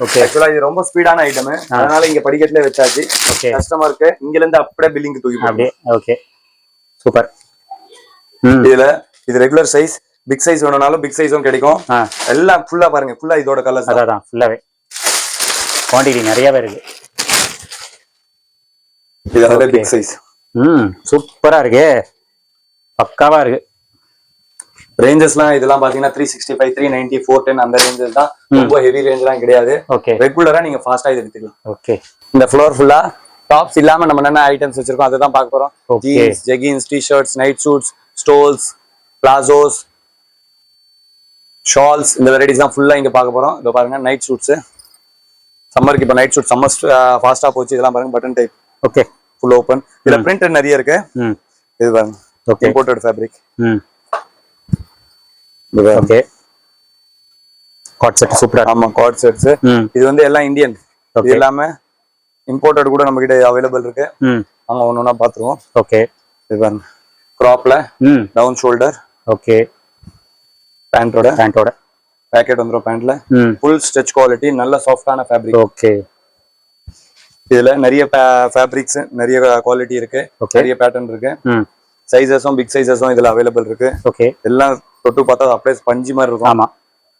ஓகே, ஆக்சுவலா இது ரொம்ப ஸ்பீடான ஐட்டம். அதனால இங்க படிக்கட்டுல வச்சாச்சு. கஸ்டமருக்கு இங்க இருந்து அப்படியே பில்லிங் தூக்கி அப்படியே. Okay, super. இது ரெகுலர் சைஸ். பிக் சைஸ் வேணும்னாலும் பிக் சைஸும் கிடைக்கும். எல்லாம் ஃபுல்லா பாருங்க. ஃபுல்லா இதோட கலர்ஸ். அதான் ஃபுல்லாவே குவாண்டிட்டி நிறையவே இருக்கு. இதோட பிக் சைஸ். சூப்பரா இருக்கு. பக்காவா இருக்கு. ரேஞ்சஸ்லாம் இதெல்லாம் பாத்தீங்கன்னா 365, 390, 410 அந்த ரேஞ்சஸ் தான். ரொம்ப ஹெவி ரேஞ்ச்லாம் கிடையாது. ஓகே, ரெகுலரா நீங்க ஃபாஸ்டா இது எடுத்துக்கலாம். ஓகே, இந்த ஃப்ளோர் ஃபுல்லா டாப்ஸ் இல்லாம நம்ம என்ன ஐட்டம்ஸ் வச்சிருக்கோம் அதை தான் பார்க்க போறோம். Jeans, jeggings, T-shirts, night suits, stoles, palazzos, shawls, இந்த வெரைட்டிஸ் தான் ஃபுல்லா இங்க பார்க்க போறோம். இப்போ பாருங்க, நைட் சூட்ஸ். சம்மருக்கு இப்போ நைட் சூட் சம்மர் ஃபாஸ்டா போச்சு. இதெல்லாம் பாருங்க, button type. Okay, full open. இதுல பிரிண்ட் நிறைய இருக்கு. இது பாருங்க, imported fabric. Okay, cord set சூப்பரா. ஆமா, காட் செட்ஸ். இது வந்து எல்லாம் இந்தியன். இது இல்லாம இம்போர்ட்டட் கூட நம்ம கிட்ட அவைலபிள் இருக்கு. அங்க ஒண்ணா பாத்துருவோம். ஓகே, இது பாருங்க, கிராப்ல டவுன் ஷோல்டர். ஓகே, பேண்டோட பேக்கெட் வந்துரும். பேண்ட்ல ஃபுல் ஸ்ட்ரெச் குவாலிட்டி, நல்ல சாஃப்டான ஃபேப்ரிக். ஓகே, இதுல நிறைய ஃபேப்ரிக்ஸ், நிறைய குவாலிட்டி இருக்கு. நிறைய பேட்டர்ன் இருக்கு. சைஸஸும் பிக் சைஸஸும் இதுல அவைலபிள் இருக்கு. ஓகே, எல்லாம் தொட்டு பார்த்தா அப்படியே ஸ்பஞ்சி மாதிரி இருக்கும். ஆமா,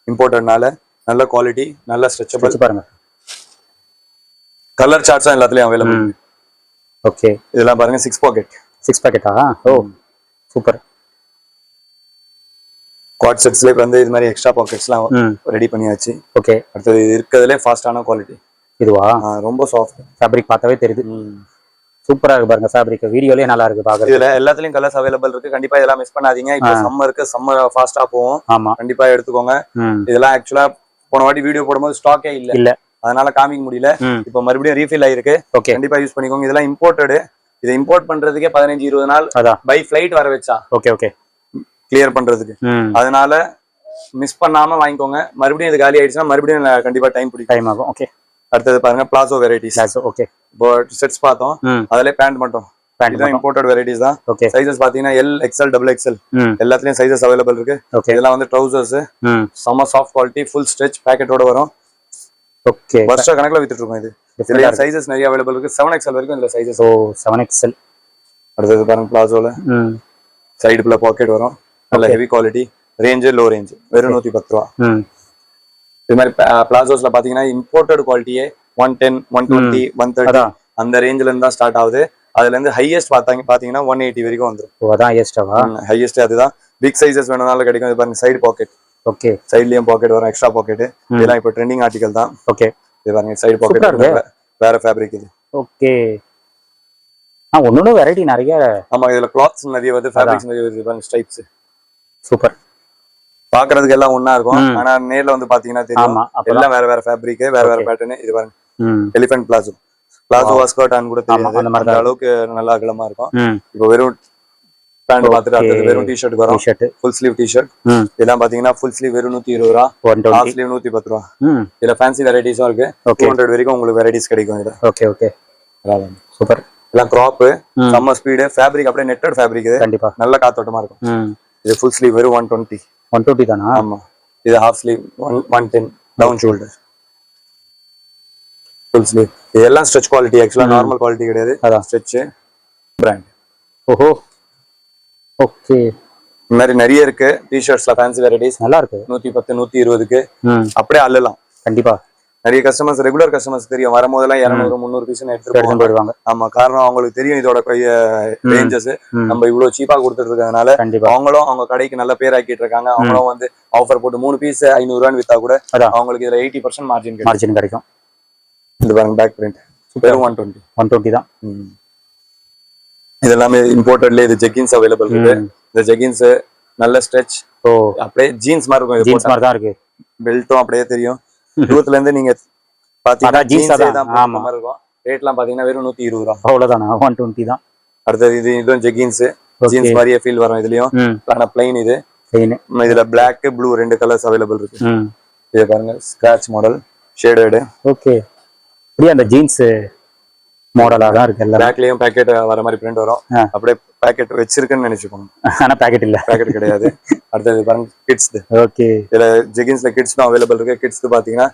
இம்போர்ட்டட்னால நல்ல குவாலிட்டி, நல்ல ஸ்ட்ரெச்சபிள். பாருங்க, கலர் சார்ட்ஸும் எல்லாத்துலயும் அவைலபிள். ஓகே, இதெல்லாம் பாருங்க, 6 பாக்கெட்டா? ஓ சூப்பர். குவாட் செட்ஸ்ல வந்து இது மாதிரி எக்ஸ்ட்ரா பாக்கெட்ஸ்லாம் ரெடி பண்ணியாச்சு. ஓகே, அடுத்தது இது இருக்கிறதுலே ஃபாஸ்டான குவாலிட்டி. இதுவா? ரொம்ப சாஃப்ட். ஃபேப்ரிக் பார்த்தாவே தெரியுது. சூப்பரா இருக்கு பாருங்க. ஃபேப்ரிக் வீடியோலயே நல்லா இருக்கு பாக்குறது. இதுல எல்லாத்துலயும் கலர்ஸ் அவைலபிள் இருக்கு. கண்டிப்பா இதெல்லாம் மிஸ் பண்ணாதீங்க. இப்போ சம்மர் ஃபாஸ்டா போகும். ஆமா, கண்டிப்பா எடுத்துக்கோங்க. இதெல்லாம் ஆக்சுவலா போன வாட்டி வீடியோ போடும்போது ஸ்டாக்கே இல்ல, அதனால காமிக்க முடியல. இப்போ மறுபடியும் ரீஃபில் ஆயிருக்கு. கண்டிப்பா யூஸ் பண்ணிக்கோங்க. இதெல்லாம் இம்போர்ட்டடு. இதை இம்போர்ட் பண்றதுக்கே 15-20 நாள் பை ஃபிளைட் வர வச்சா. ஓகே, கிளியர் பண்றதுக்கு. அதனால மிஸ் பண்ணாம வாங்கிக்கோங்க. மறுபடியும் இது காலி ஆயிடுச்சுன்னா மறுபடியும் கண்டிப்பா டைம் ஆகும். ஓகே, அடுத்தது பாருங்க, பிளாசோ வெரைட்டிஸ். ஓகே, இப்போ செட்ஸ் பார்த்தோம். அதுல பேண்ட் மட்டும். இதுதான் இம்போர்ட்டட் வெரைட்டிஸ் தான். சைஸஸ் பாத்தீங்கன்னா L, XL, XXL எல்லாத்துலயும் சைஸஸ் அவைலபிள் இருக்கு. இதெல்லாம் வந்து ட்ரவுசர்ஸ். செம சாஃப்ட் குவாலிட்டி, ஃபுல் ஸ்ட்ரெச் பேக்கெட்டோட வரும். ஓகே, வருஷ கணக்குல வித்துட்டு இருக்கோம். இதுல சைஸஸ் நிறைய அவைலபிள் இருக்கு. 7XL வரைக்கும் இதுல சைஸஸ். 7XL. அடுத்தது பாருங்க, பிளாசோல சைடு ஃபுல்லா பாக்கெட் வரும். நல்ல heavy quality. Range low range, வெறும் 110 ரூபா. இது மாதிரி பிளாசோஸ்ல பாத்தீங்கன்னா இம்போர்ட்டட் குவாலிட்டியே 110, 120, 130 அந்த ரேஞ்ச்ல இருந்து தான் ஸ்டார்ட் ஆகுது. அதுல இருந்து ஹையஸ்ட் பாத்தீங்கன்னா 180 வரைக்கும் வந்துரும். அதான் ஹையஸ்டாவா? ஹையஸ்ட் அதுதான். பிக் சைஸஸ் வேணும்னாலும் கிடைக்கும். இது பாருங்க, சைடு பாக்கெட். ஓகே, சைடுலயும் பாக்கெட் வரும், எக்ஸ்ட்ரா பாக்கெட். இதெல்லாம் இப்போ ட்ரெண்டிங் ஆர்டிகல் தான். ஓகே, இது பாருங்க, சைடு பாக்கெட் வேற ஃபேப்ரிக் இது. ஓகே, ஒன்னொன்னு வெரைட்டி நிறைய. ஆமா, இதுல கிளாத்ஸ் நிறைய வருது, ஃபேப்ரிக்ஸ் நிறைய வருது. பாருங்க, ஸ்ட்ரைப்ஸ். சூப்பர். பாக்குறதுக்கு எல்லாம் ஒண்ணா இருக்கும். ஆனா நேர்ல வந்து பாத்தீங்கன்னா தெரியும் எல்லாம் வேற ஃபேப்ரிக், வேற பேட்டர்ன். இது பாருங்க, எலிஃபென்ட் பிளாசோ ஸ்கர்ட் ஆன் கூட தெரியும். அந்த அளவுக்கு நல்லா அகலமா இருக்கும். இப்போ வெறும் பேண்ட் பாத்துட்டு அடுத்து வெறும் டி-ஷர்ட் வரும். Full sleeve T-shirt. இதெல்லாம் பாத்தீங்கன்னா ஃபுல் ஸ்லீவ் வெறும் 120 ரூபா, ஹாஃப் ஸ்லீவ் 110 ரூபா. இதுல ஃபேன்சி வெரைட்டிஸும் இருக்கு. 200 வரைக்கும் உங்களுக்கு வெரைட்டிஸ் கிடைக்கும் இதுல. Okay, super. எல்லாம் கிராப், செம்ம ஸ்பீடு. ஃபேப்ரிக் அப்படியே நெட்டட் ஃபேப்ரிக். இது கண்டிப்பா நல்ல காத்தோட்டமா இருக்கும். இது ஃபுல் ஸ்லீவ் வெறும் 120 தானா? ஆமா. இது half sleeve 110, down shoulder. Full sleeve. இதெல்லாம் ஸ்ட்ரெச் குவாலிட்டி. ஆக்சுவலா நார்மல் குவாலிட்டி கிடையாது, அதான் ஸ்ட்ரெச் பிராண்ட். ஓஹோ, ஓகே. இந்த மாதிரி நிறைய இருக்கு. டி-ஷர்ட்ஸ்ல ஃபேன்சி வெரைட்டிஸ் நல்லா இருக்கு. 110, 120க்கு அப்படியே அள்ளலாம். கண்டிப்பா நிறைய கஸ்டமர்ஸ் ரெகுலர் கஸ்டமர்ஸ் தெரியும் வரும்போதெல்லாம் 200 300 பீஸ் எடுத்துட்டு போயிடுவாங்க. ஆமா, காரணம் அவங்களுக்கு தெரியும் இதோட ரேஞ்சஸ் நம்ம இவ்வளவு சீப்பா கொடுத்துட்டு இருக்கிறதுனால அவங்களும் அவங்க கடைக்கு நல்ல பேர் ஆக்கிட்டு இருக்காங்க. அவங்களும் வந்து ஆஃபர் போட்டு 3 பீஸ் 500 ரூபான்னு வித்தா கூட அவங்களுக்கு இதுல 80% மார்ஜின் கிடைக்கும். இது பாருங்க பேக் பிரிண்ட் வெறும் 120 தான். இது எல்லாமே இம்போர்ட்டட்ல. இது ஜெகின்ஸ் அவைலபிள் இருக்கு. இந்த ஜெகின்ஸ் நல்ல ஸ்ட்ரெச், அப்படியே ஜீன்ஸ் மாதிரி இருக்கும். ஜீன்ஸ் மாதிரி தான் இருக்கு. பெல்ட்டும் அப்படியே தெரியும். தூரத்துல இருந்து நீங்க பாத்தீங்கன்னா ஜீன்ஸ் தான் மாதிரி இருக்கும். ரேட்லாம் பாத்தீங்கன்னா வெறும் 120 ரூபா. அவ்வளவுதானா? 120 தான். அடுத்தது இதுவும் ஜெகின்ஸ். ஜீன்ஸ் மாதிரியே ஃபீல் வரும் இதுலயும். ஆனா பிளைன் இது. இதுல பிளாக் ப்ளூ 2 கலர்ஸ் அவைலபிள் இருக்கு. இது பாருங்க ஸ்கிராட்ச் மாடல் ஷேடட். ஓகே, அப்படியே அந்த ஜீன்ஸ் மாடலா தான் இருக்கு. எல்லாம் பேக்லயும் பாக்கெட் வர மாதிரி பிரிண்ட் வரும். அப்படியே பாக்கெட் வச்சிருக்குன்னு நினைச்சுக்கோங்க. ஆனா பாக்கெட் இல்ல, பாக்கெட் கிடையாது. அடுத்தது பாருங்க கிட்ஸ். ஓகே, இதுல ஜெகின்ஸ்ல கிட்ஸ் தான் அவைலபிள் இருக்கு. கிட்ஸ் பாத்தீங்கன்னா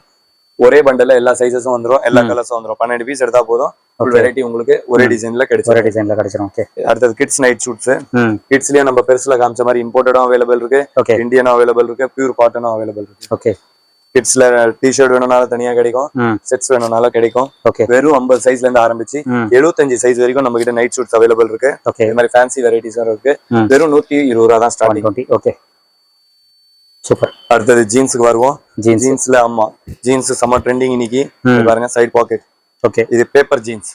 ஒரே பண்டல்ல எல்லா சைஸஸும் வந்துரும், எல்லா கலர்ஸும் வந்துரும். 12 பீஸ் எடுத்தா போதும். ஃபுல் வெரைட்டி உங்களுக்கு ஒரே டிசைன்ல கிடைச்சிரும். ஓகே, அடுத்தது கிட்ஸ் நைட் ஷூட்ஸ். கிட்ஸ்லயும் நம்ம பெருசுல காமிச்ச மாதிரி இம்போர்ட்டடும் அவைலபிள் இருக்கு, இந்தியனும் அவைலபிள் இருக்கு, பியூர் காட்டனும் அவைலபிள் இருக்கு. ஓகே, கிட்ஸ்ல டி-ஷர்ட் வேணும்னாலும் தனியா கிடைக்கும், செட்ஸ் வேணும்னாலும் கிடைக்கும். வெறும் 50 சைஸ்ல இருந்து ஆரம்பிச்சு 75 சைஸ் வரைக்கும் நம்ம கிட்ட நைட் ஷூட்ஸ் அவைலபிள் இருக்கு. இந்த மாதிரி ஃபேன்சி வெரைட்டிஸும் இருக்கு. வெறும் 120 ரூபா தான் ஸ்டார்டிங். Okay, super. அடுத்தது ஜீன்ஸ்க்கு வருவோம். ஜீன்ஸ்ல ஆமா ஜீன்ஸ் செம்ம ட்ரெண்டிங் இன்னைக்கு. பாருங்க சைடு பாக்கெட். ஓகே, இது பேப்பர் ஜீன்ஸ்.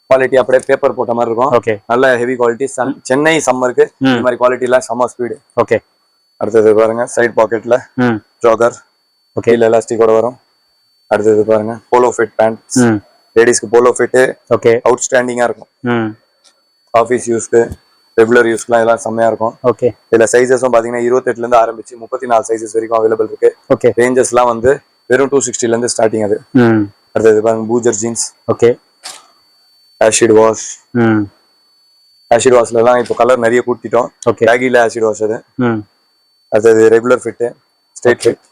குவாலிட்டி அப்படியே பேப்பர் போட்ட மாதிரி இருக்கும். ஓகே, நல்ல ஹெவி குவாலிட்டி. சென்னை சம்மருக்கு இந்த மாதிரி குவாலிட்டி எல்லாம் செம்ம ஸ்பீடு. ஓகே, அடுத்தது பாருங்க சைடு பாக்கெட்ல ஜாகர். ஓகே, இல்ல எலாஸ்டிக்கோட வரும். அடுத்தது பாருங்க போலோ ஃபிட் பேண்ட்ஸ். லேடிஸ்க்கு போலோ ஃபிட் ஓகே அவுட்ஸ்டாண்டிங்கா இருக்கும். ஆபீஸ் யூஸ்க்கு ரெகுலர் யூஸ்க்குலாம் இதெல்லாம் செம்மையா இருக்கும். ஓகே, இதுல சைஸஸும் பாத்தீங்கன்னா 28ல இருந்து ஆரம்பிச்சு 34 சைஸஸ் வரைக்கும் அவைலபிள் இருக்கு. ஓகே, ரேஞ்சஸ்லாம் வந்து வெறும் 260ல இருந்து ஸ்டார்டிங். அது அடுத்தது பாருங்க பூஜர் jeans. Okay, acid wash. Acid வாஷ்ல எல்லாம் இப்போ கலர் நிறைய கூட்டிட்டோம். பேகில ஆசிட் வாஷ் அது. அடுத்தது ரெகுலர் ஃபிட், ஸ்ட்ரெயிட் ஃபிட்.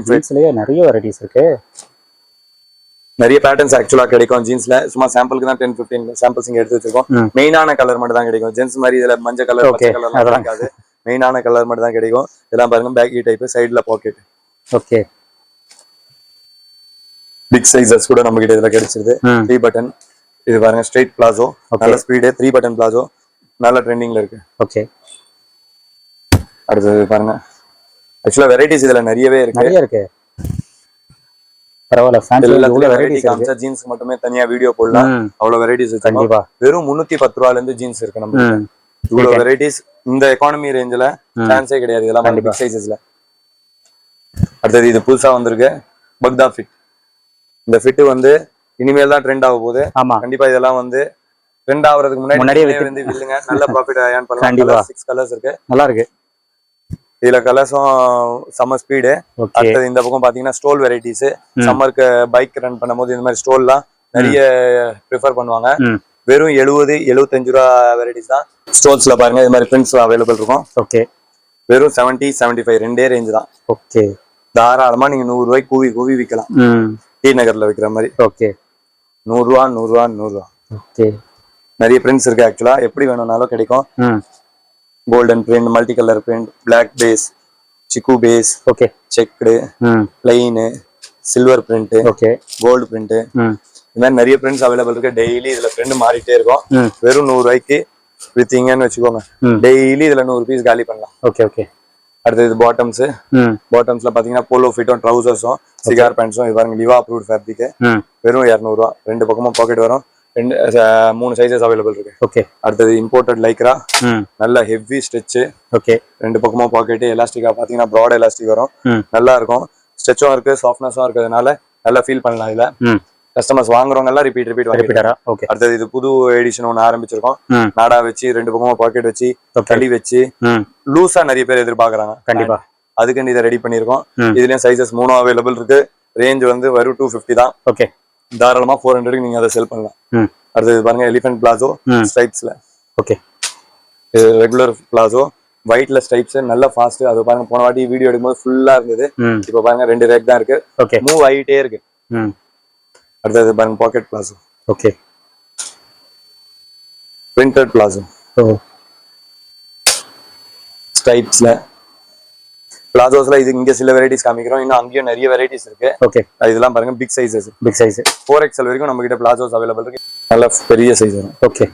ஜீன்ஸ்லயே நிறைய வெரைட்டிஸ் இருக்கு. நிறைய பேட்டர்ன்ஸ் ஆக்சுவலா கிடைக்கும் ஜீன்ஸ்ல. சும்மா சாம்பிளுக்கு தான் 10-15 சாம்பிள்ஸ் இங்க எடுத்து வச்சிருக்கோம். மெயினான கலர் மட்டும் தான் கிடைக்கும். ஜென்ஸ் மாதிரி இதுல மஞ்சள் கலர் பச்சை கலர் இருக்காது. மெயினான கலர் மட்டும் தான் கிடைக்கும். இதெல்லாம் பாருங்க பேக்கி டைப், சைடுல பாக்கெட். ஓகே, பிக் சைஸஸ் கூட நம்ம கிட்ட இதுல கிடைச்சிருது. 3 பட்டன். இது பாருங்க ஸ்ட்ரெயிட் பிளாசோ, நல்ல ஸ்பீடு. 3 பட்டன் பிளாசோ நல்ல ட்ரெண்டிங்ல இருக்கு. ஓகே, அடுத்தது பாருங்க ஆக்சுவலா வெரைட்டிஸ் இதுல நிறையவே இருக்கு. பரவாயில்ல, ஃபேன்சி வெரைட்டிஸ் காமிச்சா ஜீன்ஸ் மட்டுமே தனியா வீடியோ போடலாம். அவ்வளவு வெரைட்டிஸ் இருக்கு. கண்டிப்பா வெறும் 310 ரூபாயில இருந்து ஜீன்ஸ் இருக்கு நம்ம. இவ்வளவு வெரைட்டிஸ் இந்த எக்கானமி ரேஞ்சில சான்ஸே கிடையாது. இதெல்லாம் பிக் சைஸஸ்ல. அடுத்தது இது புதுசா வந்திருக்கு பக்தா ஃபிட். இந்த ஃபிட் வந்து இனிமேல் தான் ட்ரெண்ட் ஆக போகுது. கண்டிப்பா இதெல்லாம் வந்து ட்ரெண்ட் ஆகுறதுக்கு முன்னாடியே வந்து வில்லுங்க நல்ல ப்ராஃபிட் ஏர்ன் பண்ணலாம். 6 கலர்ஸ் இருக்கு, நல்லா இருக்கு. இதுல கலர்ஸும் சம்மர் ஸ்பீடு. அடுத்தது இந்த பக்கம் பாத்தீங்கன்னா ஸ்டோல் வெரைட்டிஸ். சம்மருக்கு பைக் ரன் பண்ணும்போது இந்த மாதிரி ஸ்டோல்லாம் நிறைய ப்ரிஃபர் பண்ணுவாங்க. வெறும் 70-75 ரூபா வெரைட்டிஸ் தான். ஸ்டோல்ஸ்ல பாருங்க இது மாதிரி பிரிண்ட்ஸ் அவைலபிள் இருக்கும். ஓகே, வெறும் 70-75 ரெண்டே ரேஞ்ச் தான். ஓகே, தாராளமா நீங்க 100 ரூபாய்க்கு கூவி விற்கலாம். டி நகர்ல விற்கிற மாதிரி. ஓகே, 100 ரூபா 100 ரூபா 100 ரூபா. ஓகே, நிறைய பிரிண்ட்ஸ் இருக்கு ஆக்சுவலா. எப்படி வேணும்னாலும் கிடைக்கும். Golden print, multi colour print, black base, சிக்கு base, okay, checked, plain, silver print, okay, gold print. இந்த மாதிரி நிறைய பிரிண்ட்ஸ் அவைலபிள் இருக்கு. டெய்லி இதுல பிரிண்ட் மாறிட்டே இருக்கும். வெறும் 100 ரூபாய்க்கு வித்தீங்கன்னு வச்சுக்கோங்க. டெய்லி இதுல 100 பீஸ் காலி பண்ணலாம். Okay okay. அடுத்து இது பாட்டம்ஸ். பாட்டம்ஸ்ல பாத்தீங்கன்னா போலோ ஃபிட்டும் ட்ரௌசர்ஸும் சிகார் பேண்ட்ஸும். இது பாருங்க லிவா அப்ரூவ்ட் ஃபேப்ரிக். வெறும் 200 ரூபா. 2 பக்கமும் பாக்கெட் வரும். 3 சைஸஸ் அவைலபிள் இருக்கு. ஓகே, அடுத்தது இம்போர்ட்டட் லைக்ரா. நல்ல ஹெவி ஸ்ட்ரெச். ஓகே, 2 பக்கமும் பாக்கெட். எலாஸ்டிக்கா பாத்தீங்கன்னா ப்ராட் எலாஸ்டிக் வரும். நல்லா இருக்கும். ஸ்ட்ரெச்சும் இருக்கு, சாஃப்ட்னஸும் இருக்கிறதுனால நல்லா ஃபீல் பண்ணலாம். இதுல கஸ்டமர்ஸ் வாங்குறவங்க எல்லாம் ரிப்பீட் வாங்கிட்டாரா. ஓகே, அடுத்தது இது புது எடிஷன் ஒன்னு ஆரம்பிச்சிருக்கோம். நாடா வச்சு 2 பக்கமும் பாக்கெட் வச்சு தள்ளி வச்சு லூஸா நிறைய பேர் எதிர்பார்க்கறாங்க. கண்டிப்பா அதுக்கு இதை ரெடி பண்ணிருக்கோம். இதுலயும் சைஸஸ் 3 அவைலபிள் இருக்கு. ரேஞ்ச் வந்து வெறும் 250 தான். ஓகே, தாராளமா 400க்கு நீங்க அதை செல் பண்ணலாம். அடுத்தது பாருங்க எலிஃபென்ட் பிளாசோ ஸ்ட்ரைப்ஸ்ல. ஓகே, ரெகுலர் பிளாசோ ஒயிட்ல ஸ்ட்ரைப்ஸ் நல்ல ஃபாஸ்ட். அது பாருங்க போன வாட்டி வீடியோ எடுக்கும்போது ஃபுல்லா இருந்தது. இப்போ பாருங்க 2 ரேக் தான் இருக்கு. ஓகே, மூவ் ஆயிட்டே இருக்கு. அடுத்தது பாருங்க pocket palazzo. Okay, printed palazzo ஸ்ட்ரைப்ஸ்ல. பிளாசோஸ்ல இது இங்க சில வெரைட்டிஸ் காமிக்கிறோம், இன்னும் அங்கேயும் நிறைய வெரைட்டிஸ் இருக்கு. ஓகே, இதெல்லாம் பாருங்க big sizes, big size 4XL வரைக்கும் நம்ம கிட்ட பிளாசோஸ் அவைலபிள் இருக்கு, நல்ல பெரிய சைஸ் வரும். ஓகே,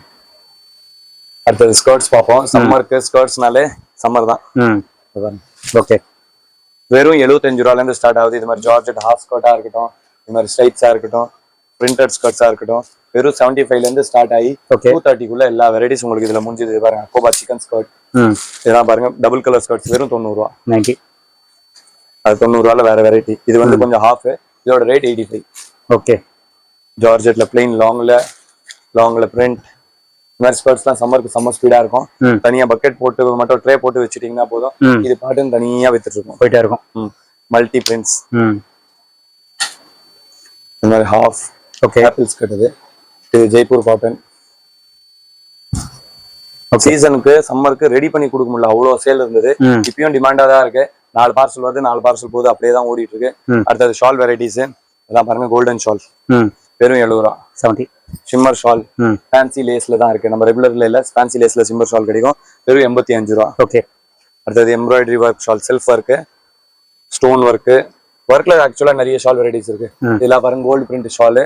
அடுத்தது ஸ்கர்ட்ஸ் பார்ப்போம். சம்மருக்கு ஸ்கர்ட்ஸ்னாலே சம்மர் தான். ஓகே, வெறும் 75 ரூபாயில இருந்து ஸ்டார்ட் ஆகுது. இது மாதிரி ஜார்ஜெட் ஹாஃப் ஸ்கர்ட்டா இருக்கட்டும், இது மாதிரி ஸ்ட்ரைப்ஸா இருக்கட்டும், பிரிண்டட் ஸ்கர்ட்ஸா இருக்கட்டும், வெறும் 75ல இருந்து ஸ்டார்ட் ஆகி 230க்குள்ள எல்லா வெரைட்டிஸ் உங்களுக்கு இதுல முடிஞ்சது. பாருங்க கோபா சிக்கன் ஸ்கர்ட், இதெல்லாம் பாருங்க டபுள் கலர் ஸ்கர்ட்ஸ் வெறும் 90 ரூபா. 90, அது 90 ரூபால வேற வெரைட்டி. இது வந்து கொஞ்சம் ஹாஃப், இதோட ரேட் 85. ஓகே, ஜார்ஜெட்ல பிளைன் லாங்ல பிரிண்ட், இந்த மாதிரி ஸ்கர்ட்ஸ் தான் சம்மருக்கு செம்ம ஸ்பீடா இருக்கும். தனியா பக்கெட் போட்டு மட்டும் ட்ரே போட்டு வச்சுட்டீங்கன்னா போதும், இது பாட்டுன்னு தனியா வித்துட்டு இருக்கும், போயிட்டே இருக்கும். மல்டி பிரிண்ட்ஸ், இந்த மாதிரி ஹாஃப் ஆப்பிள் ஸ்கர்ட். இது ஜெய்ப்பூர் காட்டன். சீசனுக்கு சம்மருக்கு ரெடி பண்ணி கொடுக்க முடியல, அவ்வளவு சேல் இருந்தது. இப்பயும் டிமாண்டா தான் இருக்கு. 4 பார்சல் வருது, 4 பார்சல் போகுது, அப்படியே தான் ஓடிட்டு இருக்கு. அடுத்தது ஷால் வெரைட்டிஸ் எல்லாம் பாருங்க. கோல்டன் ஷால் வெறும் 70 ரூபா. 70. ஷிம்மர் ஷால் ஃபேன்சி லேஸ்ல தான் இருக்கு, நம்ம ரெகுலர்ல இல்ல, ஃபேன்சி லேஸ்ல ஷிம்மர் ஷால் கிடைக்கும், வெறும் 85 ரூபா. ஓகே, அடுத்தது embroidery work shawl, self work, stone ஒர்க்ல ஆக்சுவலா நிறைய ஷால் வெரைட்டிஸ் இருக்கு. இதெல்லாம் பாருங்க gold print shawl,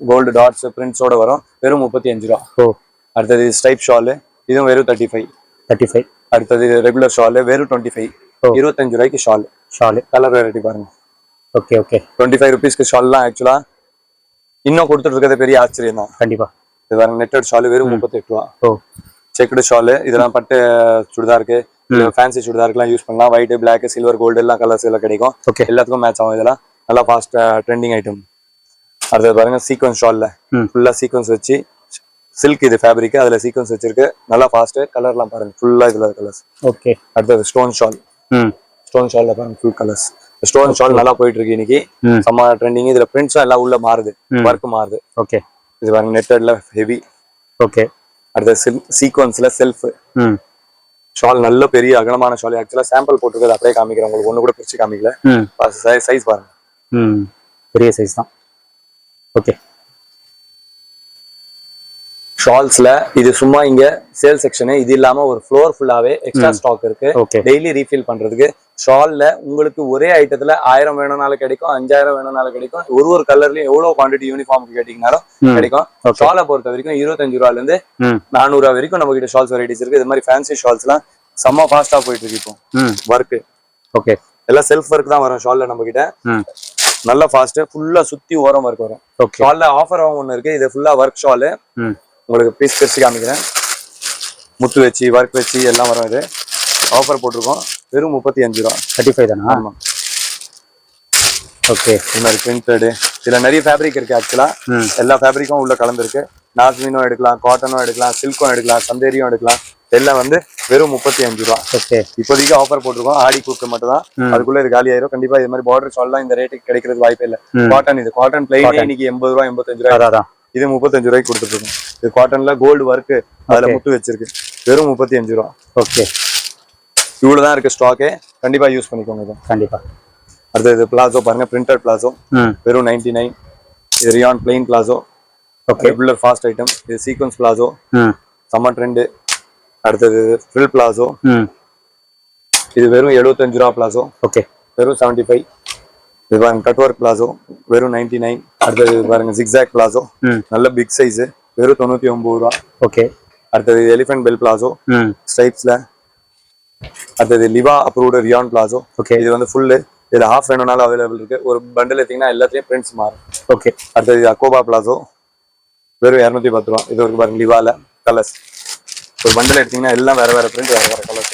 gold dots பிரிண்ட்ஸோட வரும், வெறும் 35 ரூபா. அடுத்தது ஸ்டைப் ஷால், இதுவும் வெறும் 35. அடுத்தது ரெகுலர் ஷால் வெறும் 25. 25 ரூபாய்க்கு ஷால் கலர் வெரைட்டி பாருங்க. ஓகே, ஓகே, 25 ருபீஸ்க்கு ஷால்லாம் ஆக்சுவலா இன்னும் கொடுத்துட்டு இருக்கிறது பெரிய ஆச்சரியம் தான். கண்டிப்பா. இது பாருங்க நெட்டட் ஷால் வெறும் 38 ரூபா. செக்குடு ஷால், இதெல்லாம் பட்டு சுடிதாருக்கு, ஃபேன்சி சுடிதாருக்குலாம் யூஸ் பண்ணலாம். ஒயிட், பிளாக், சில்வர், கோல்டு எல்லாம் கலர்ஸ் எல்லாம் கிடைக்கும், எல்லாத்துக்கும் மேட்ச் ஆகும். இதெல்லாம் நல்லா ஃபாஸ்ட் ட்ரெண்டிங் ஐட்டம். அடுத்தது பாருங்க சீக்வன்ஸ் ஷால்ல ஃபுல்லா சீக்வன்ஸ் வச்சு, சில்க் இது ஃபேப்ரிக், அதுல சீக்வன்ஸ் வச்சிருக்கு, நல்லா ஃபாஸ்ட். கலர்லாம் பாருங்க ஃபுல்லா இதுல கலர்ஸ். ஓகே, அடுத்தது ஸ்டோன் ஷால். ஸ்டோன் ஷால்ல பாருங்க ஃபுல் கலர்ஸ். ஸ்டோன் ஷால் நல்லா போயிட்டு இருக்கு இன்னைக்கு, செம்ம ட்ரெண்டிங். இதுல பிரிண்ட்ஸும் எல்லாம் உள்ள மாறுது, ஒர்க் மாறுது. ஓகே, இது பாருங்க நெட்டட்ல ஹெவி. ஓகே, அடுத்தது சீக்வன்ஸ்ல செல்ஃப் ஷால், நல்ல பெரிய அகலமான ஷால். ஆக்சுவலா சாம்பிள் போட்டுருக்கிறது அப்படியே காமிக்கிறேன் உங்களுக்கு, ஒண்ணு கூட பிரிச்சு காமிக்கல. சைஸ் பாருங்க, பெரிய சைஸ் தான். ஓகே, ஷால்ஸ்ல இது சும்மா இங்க சேல் செக்ஷன், இது இல்லாம ஒரு ஃப்ளோர் ஃபுல்லாவே எக்ஸ்ட்ரா ஸ்டாக் இருக்கு, டெய்லி ரீஃபில் பண்றதுக்கு. ஷால்ல உங்களுக்கு ஒரே ஐட்டத்துல 1000 வேணும்னாலும் கிடைக்கும், 5000 வேணும்னாலும் கிடைக்கும். ஒரு கலர்லயும் எவ்வளவு குவான்டிட்டி யூனிஃபார்முக்கு கேட்டீங்கன்னாலும் கிடைக்கும். ஷாலை பொறுத்த வரைக்கும் 25 ரூபாயில இருந்து 400 ரூபா வரைக்கும் நம்ம கிட்ட ஷால்ஸ் வெரைட்டிஸ் இருக்கு. இது மாதிரி ஃபேன்சி ஷால்ஸ் எல்லாம் செம்ம ஃபாஸ்டா போயிட்டு இருக்கு இப்போ ஒர்க். ஓகே, எல்லாம் செல்ஃப் ஒர்க் தான் வரும் ஷால்ல நம்ம கிட்ட, நல்ல ஃபாஸ்ட், ஃபுல்லா சுத்தி ஓரம் ஒர்க் வரும். ஷால்ல ஆஃபர் ஒன்னு இருக்கு, இது ஃபுல்லா ஒர்க் ஷால். உங்களுக்கு பீஸ் பிரிச்சு காமிக்கிறேன், முத்து வச்சு ஒர்க் வச்சு எல்லாம் வரும். இது ஆஃபர் போட்டிருக்கோம், வெறும் 35 ரூபா. 35 தானா? ஆமா. ஓகே, இந்த மாதிரி பிரிண்டட், இதுல நிறைய ஃபேப்ரிக் இருக்கு. ஆக்சுவலா எல்லா ஃபேப்ரிக்கும் உள்ள கலந்துருக்கு. நாஸ்மினும் எடுக்கலாம், காட்டனும் எடுக்கலாம், சில்க்கும் எடுக்கலாம், சந்தேரியும் எடுக்கலாம். எல்லாம் வந்து வெறும் 35 ரூபா. ஓகே, இப்போதைக்கு ஆஃபர் போட்டிருக்கோம், ஆடி கூட்டு மட்டும் தான், அதுக்குள்ள இது காலி ஆயிரும். கண்டிப்பா இது மாதிரி பார்டர் ஷால்லாம் இந்த ரேட்டுக்கு கிடைக்கிறது வாய்ப்பே இல்லை. காட்டன், இது காட்டன் பிளைன் இன்னைக்கு 80 ரூபா 85 ரூபாய், இது 35 ரூபாய்க்கு கொடுத்துட்டு இருக்கோம். இது காட்டன்ல கோல்டு ஒர்க், அதுல முத்து வச்சிருக்கு, வெறும் 35 ரூபா. ஓகே, இவ்வளவுதான் இருக்கு ஸ்டாக்கு, கண்டிப்பா யூஸ் பண்ணிக்கோங்க இது கண்டிப்பா. அடுத்தது பிளாசோ பாருங்க, பிரிண்டட் பிளாசோ வெறும் 99. இது rayon plain palazzo, regular fast item. இது சீக்வன்ஸ் பிளாசோ, சம்மர் ட்ரெண்ட். அடுத்தது ஃப்ரில் பிளாசோ, இது வெறும் 75 ரூபா பிளாசோ. ஓகே, வெறும் 75. இது பாருங்க கட் ஒர்க் பிளாசோ, வெறும் 99. அடுத்தது பாருங்க ஜிக்ஸாக் பிளாசோ, நல்ல பிக் சைஸ், வெறும் 99 ரூபா. ஓகே, அடுத்தது எலிஃபென்ட் பெல் பிளாசோ ஸ்ட்ரைப்ஸ்ல. அடுத்தது Liva approved rayon palazzo. Okay, இது வந்து ஃபுல்லு, இதுல ஹாஃப் வேணும்னாலும் அவைலபிள் இருக்கு. ஒரு பண்டில் எடுத்தீங்கன்னா எல்லாத்தையும் பிரிண்ட்ஸ் மாறும். ஓகே, அடுத்தது அக்கோபா பிளாசோ, வெறும் 210 ரூபா. இது ஒரு பாருங்க லிவால கலர்ஸ், ஒரு பண்டில் எடுத்தீங்கன்னா எல்லாம் வேற வேற பிரிண்ட், வேற வேற கலர்ஸ்.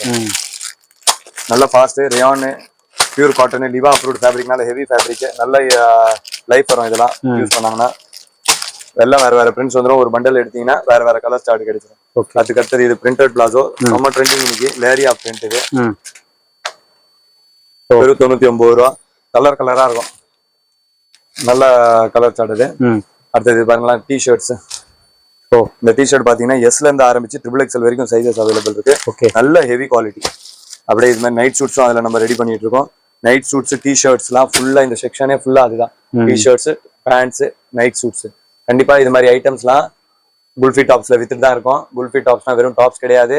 நல்ல fast Ryan pure cotton, லிவா approved ஃபேப்ரிக்னால heavy fabric, நல்ல லைஃப் வரும். இதெல்லாம் யூஸ் பண்ணாங்கன்னா எல்லாம் வேற வேற பிரிண்ட்ஸ் வந்துடும். ஒரு பண்டல் எடுத்தீங்கன்னா வேற வேற கலர் ஸ்டார்ட் கிடைச்சிடும். அதுக்கு அடுத்தது இது பிரிண்டட் பிளாசோ, நம்ம ட்ரெண்டிங் இன்னைக்கு லேரியா பிரிண்ட். இது வெறும் 99 ரூபா. கலர் கலரா இருக்கும், நல்ல கலர் ஸ்டார்ட். இது அடுத்தது பாருங்களேன் டிஷர்ட்ஸ். இந்த டிஷர்ட் பாத்தீங்கன்னா எஸ்ல இருந்து ஆரம்பிச்சு XXL வரைக்கும் சைஸஸ் அவைலபிள் இருக்கு. நல்ல ஹெவி குவாலிட்டி. அப்படியே இது மாதிரி நைட் சூட்ஸும் அதுல நம்ம ரெடி பண்ணிட்டு இருக்கோம். நைட் சூட்ஸ், டிஷர்ட்ஸ் எல்லாம் ஃபுல்லா, இந்த செக்ஷனே ஃபுல்லா அதுதான். T-shirts, pants, night suits. கண்டிப்பா இது மாதிரி ஐட்டம்ஸ்லாம் குல்ஃபி டாப்ஸ்ல வித்துட்டு தான் இருக்கும். குல்ஃபி டாப்ஸ்னா வெறும் டாப்ஸ் கிடையாது,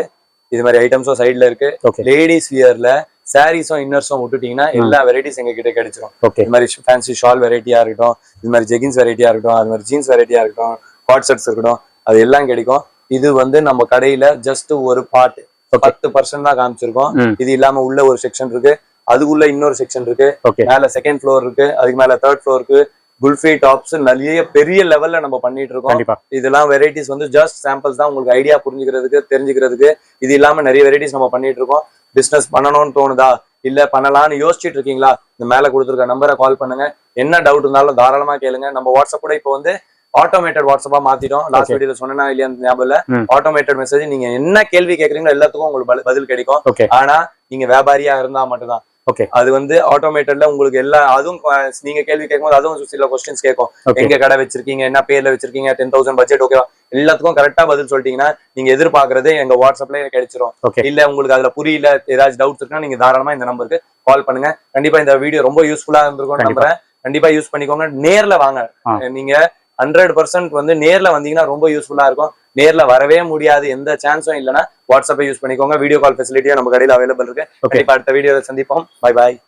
இது மாதிரி ஐட்டம்ஸும் சைட்ல இருக்கு. லேடிஸ் வியர்ல சாரீஸும் இன்னர்ஸும் விட்டுட்டீங்கன்னா எல்லா வெரைட்டிஸ் எங்க கிட்ட கிடைச்சிரும். ஓகே. இது மாதிரி ஃபேன்சி ஷால் வெரைட்டியா இருக்கட்டும், இது மாதிரி ஜெகின்ஸ் வெரைட்டியா இருக்கட்டும், அது மாதிரி ஜீன்ஸ் வெரைட்டியா இருக்கட்டும், காட் செட்ஸ் இருக்கட்டும், அது எல்லாம் கிடைக்கும். இது வந்து நம்ம கடையில ஜஸ்ட் ஒரு பார்ட் 10% தான் காமிச்சிருக்கோம். இது இல்லாம உள்ள ஒரு செக்ஷன் இருக்கு, அதுக்குள்ள இன்னொரு செக்ஷன் இருக்கு, மேல செகண்ட் ஃப்ளோர் இருக்கு, அதுக்கு மேல தேர்ட் ஃப்ளோர் இருக்கு. குல்ஃபி டாப்ஸ் நிறைய பெரிய லெவல்ல நம்ம பண்ணிட்டு இருக்கோம். இதெல்லாம் வெரைட்டிஸ் வந்து ஜஸ்ட் சாம்பிள்ஸ் தான், உங்களுக்கு ஐடியா புரிஞ்சுக்கிறதுக்கு தெரிஞ்சுக்கிறதுக்கு. இது இல்லாம நிறைய வெரைட்டிஸ் நம்ம பண்ணிட்டு இருக்கோம். பிசினஸ் பண்ணணும்னு தோணுதா, இல்ல பண்ணலாம்னு யோசிச்சுட்டு இருக்கீங்களா, இந்த மேல கொடுத்துருக்க நம்பரை கால் பண்ணுங்க. என்ன டவுட் இருந்தாலும் தாராளமா கேளுங்க. நம்ம வாட்ஸ்அப் கூட இப்போ வந்து ஆட்டோமேட்டட் வாட்ஸ்அப்பா மாத்திட்டோம். லாஸ்ட் வீடியோல சொன்னா இல்லையா ஞாபகம் இல்ல, ஆட்டோமேட்டட் மெசேஜ். நீங்க என்ன கேள்வி கேக்குறீங்களோ எல்லாத்துக்கும் உங்களுக்கு பதில் கிடைக்கும். ஆனா நீங்க வியாபாரியா இருந்தா மட்டும்தான். அது வந்து ஆட்டோமேட்டட்ல உங்களுக்கு எல்லா அதுவும் நீங்க கேள்வி கேட்கும்போது அதுவும் சில கொஸ்டின்ஸ் கேட்கும். எங்க கடை வச்சிருக்கீங்க, என்ன பேர்ல வச்சிருக்கீங்க, 10,000 பட்ஜெட் ஓகேவா, எல்லாத்துக்கும் கரெக்டா பதில் சொல்லிட்டீங்கன்னா நீங்க எதிர்பார்க்கறது எங்க வாட்ஸ்அப்ல கிடைச்சிரும். இல்ல உங்களுக்கு அதுல புரியல, ஏதாச்சும் டவுட்ஸ் இருக்குன்னா நீங்க தாராளமா இந்த நம்பருக்கு கால் பண்ணுங்க. கண்டிப்பா இந்த வீடியோ ரொம்ப யூஸ்ஃபுல்லா இருந்திருக்கும் நம்புறேன். கண்டிப்பா யூஸ் பண்ணிக்கோங்க. நேர்ல வாங்க. நீங்க 100% வந்து நேர்ல வந்தீங்கன்னா ரொம்ப யூஸ்ஃபுல்லா இருக்கும். நேர்ல வரவே முடியாது, எந்த சான்ஸும் இல்லைன்னா வாட்ஸ்அப்பை யூஸ் பண்ணிக்கோங்க. வீடியோ கால் ஃபெசிலிட்டியும் நம்ம கடையில் அவைலபிள் இருக்கு. கண்டிப்பா அடுத்த வீடியோல சந்திப்போம். Bye bye.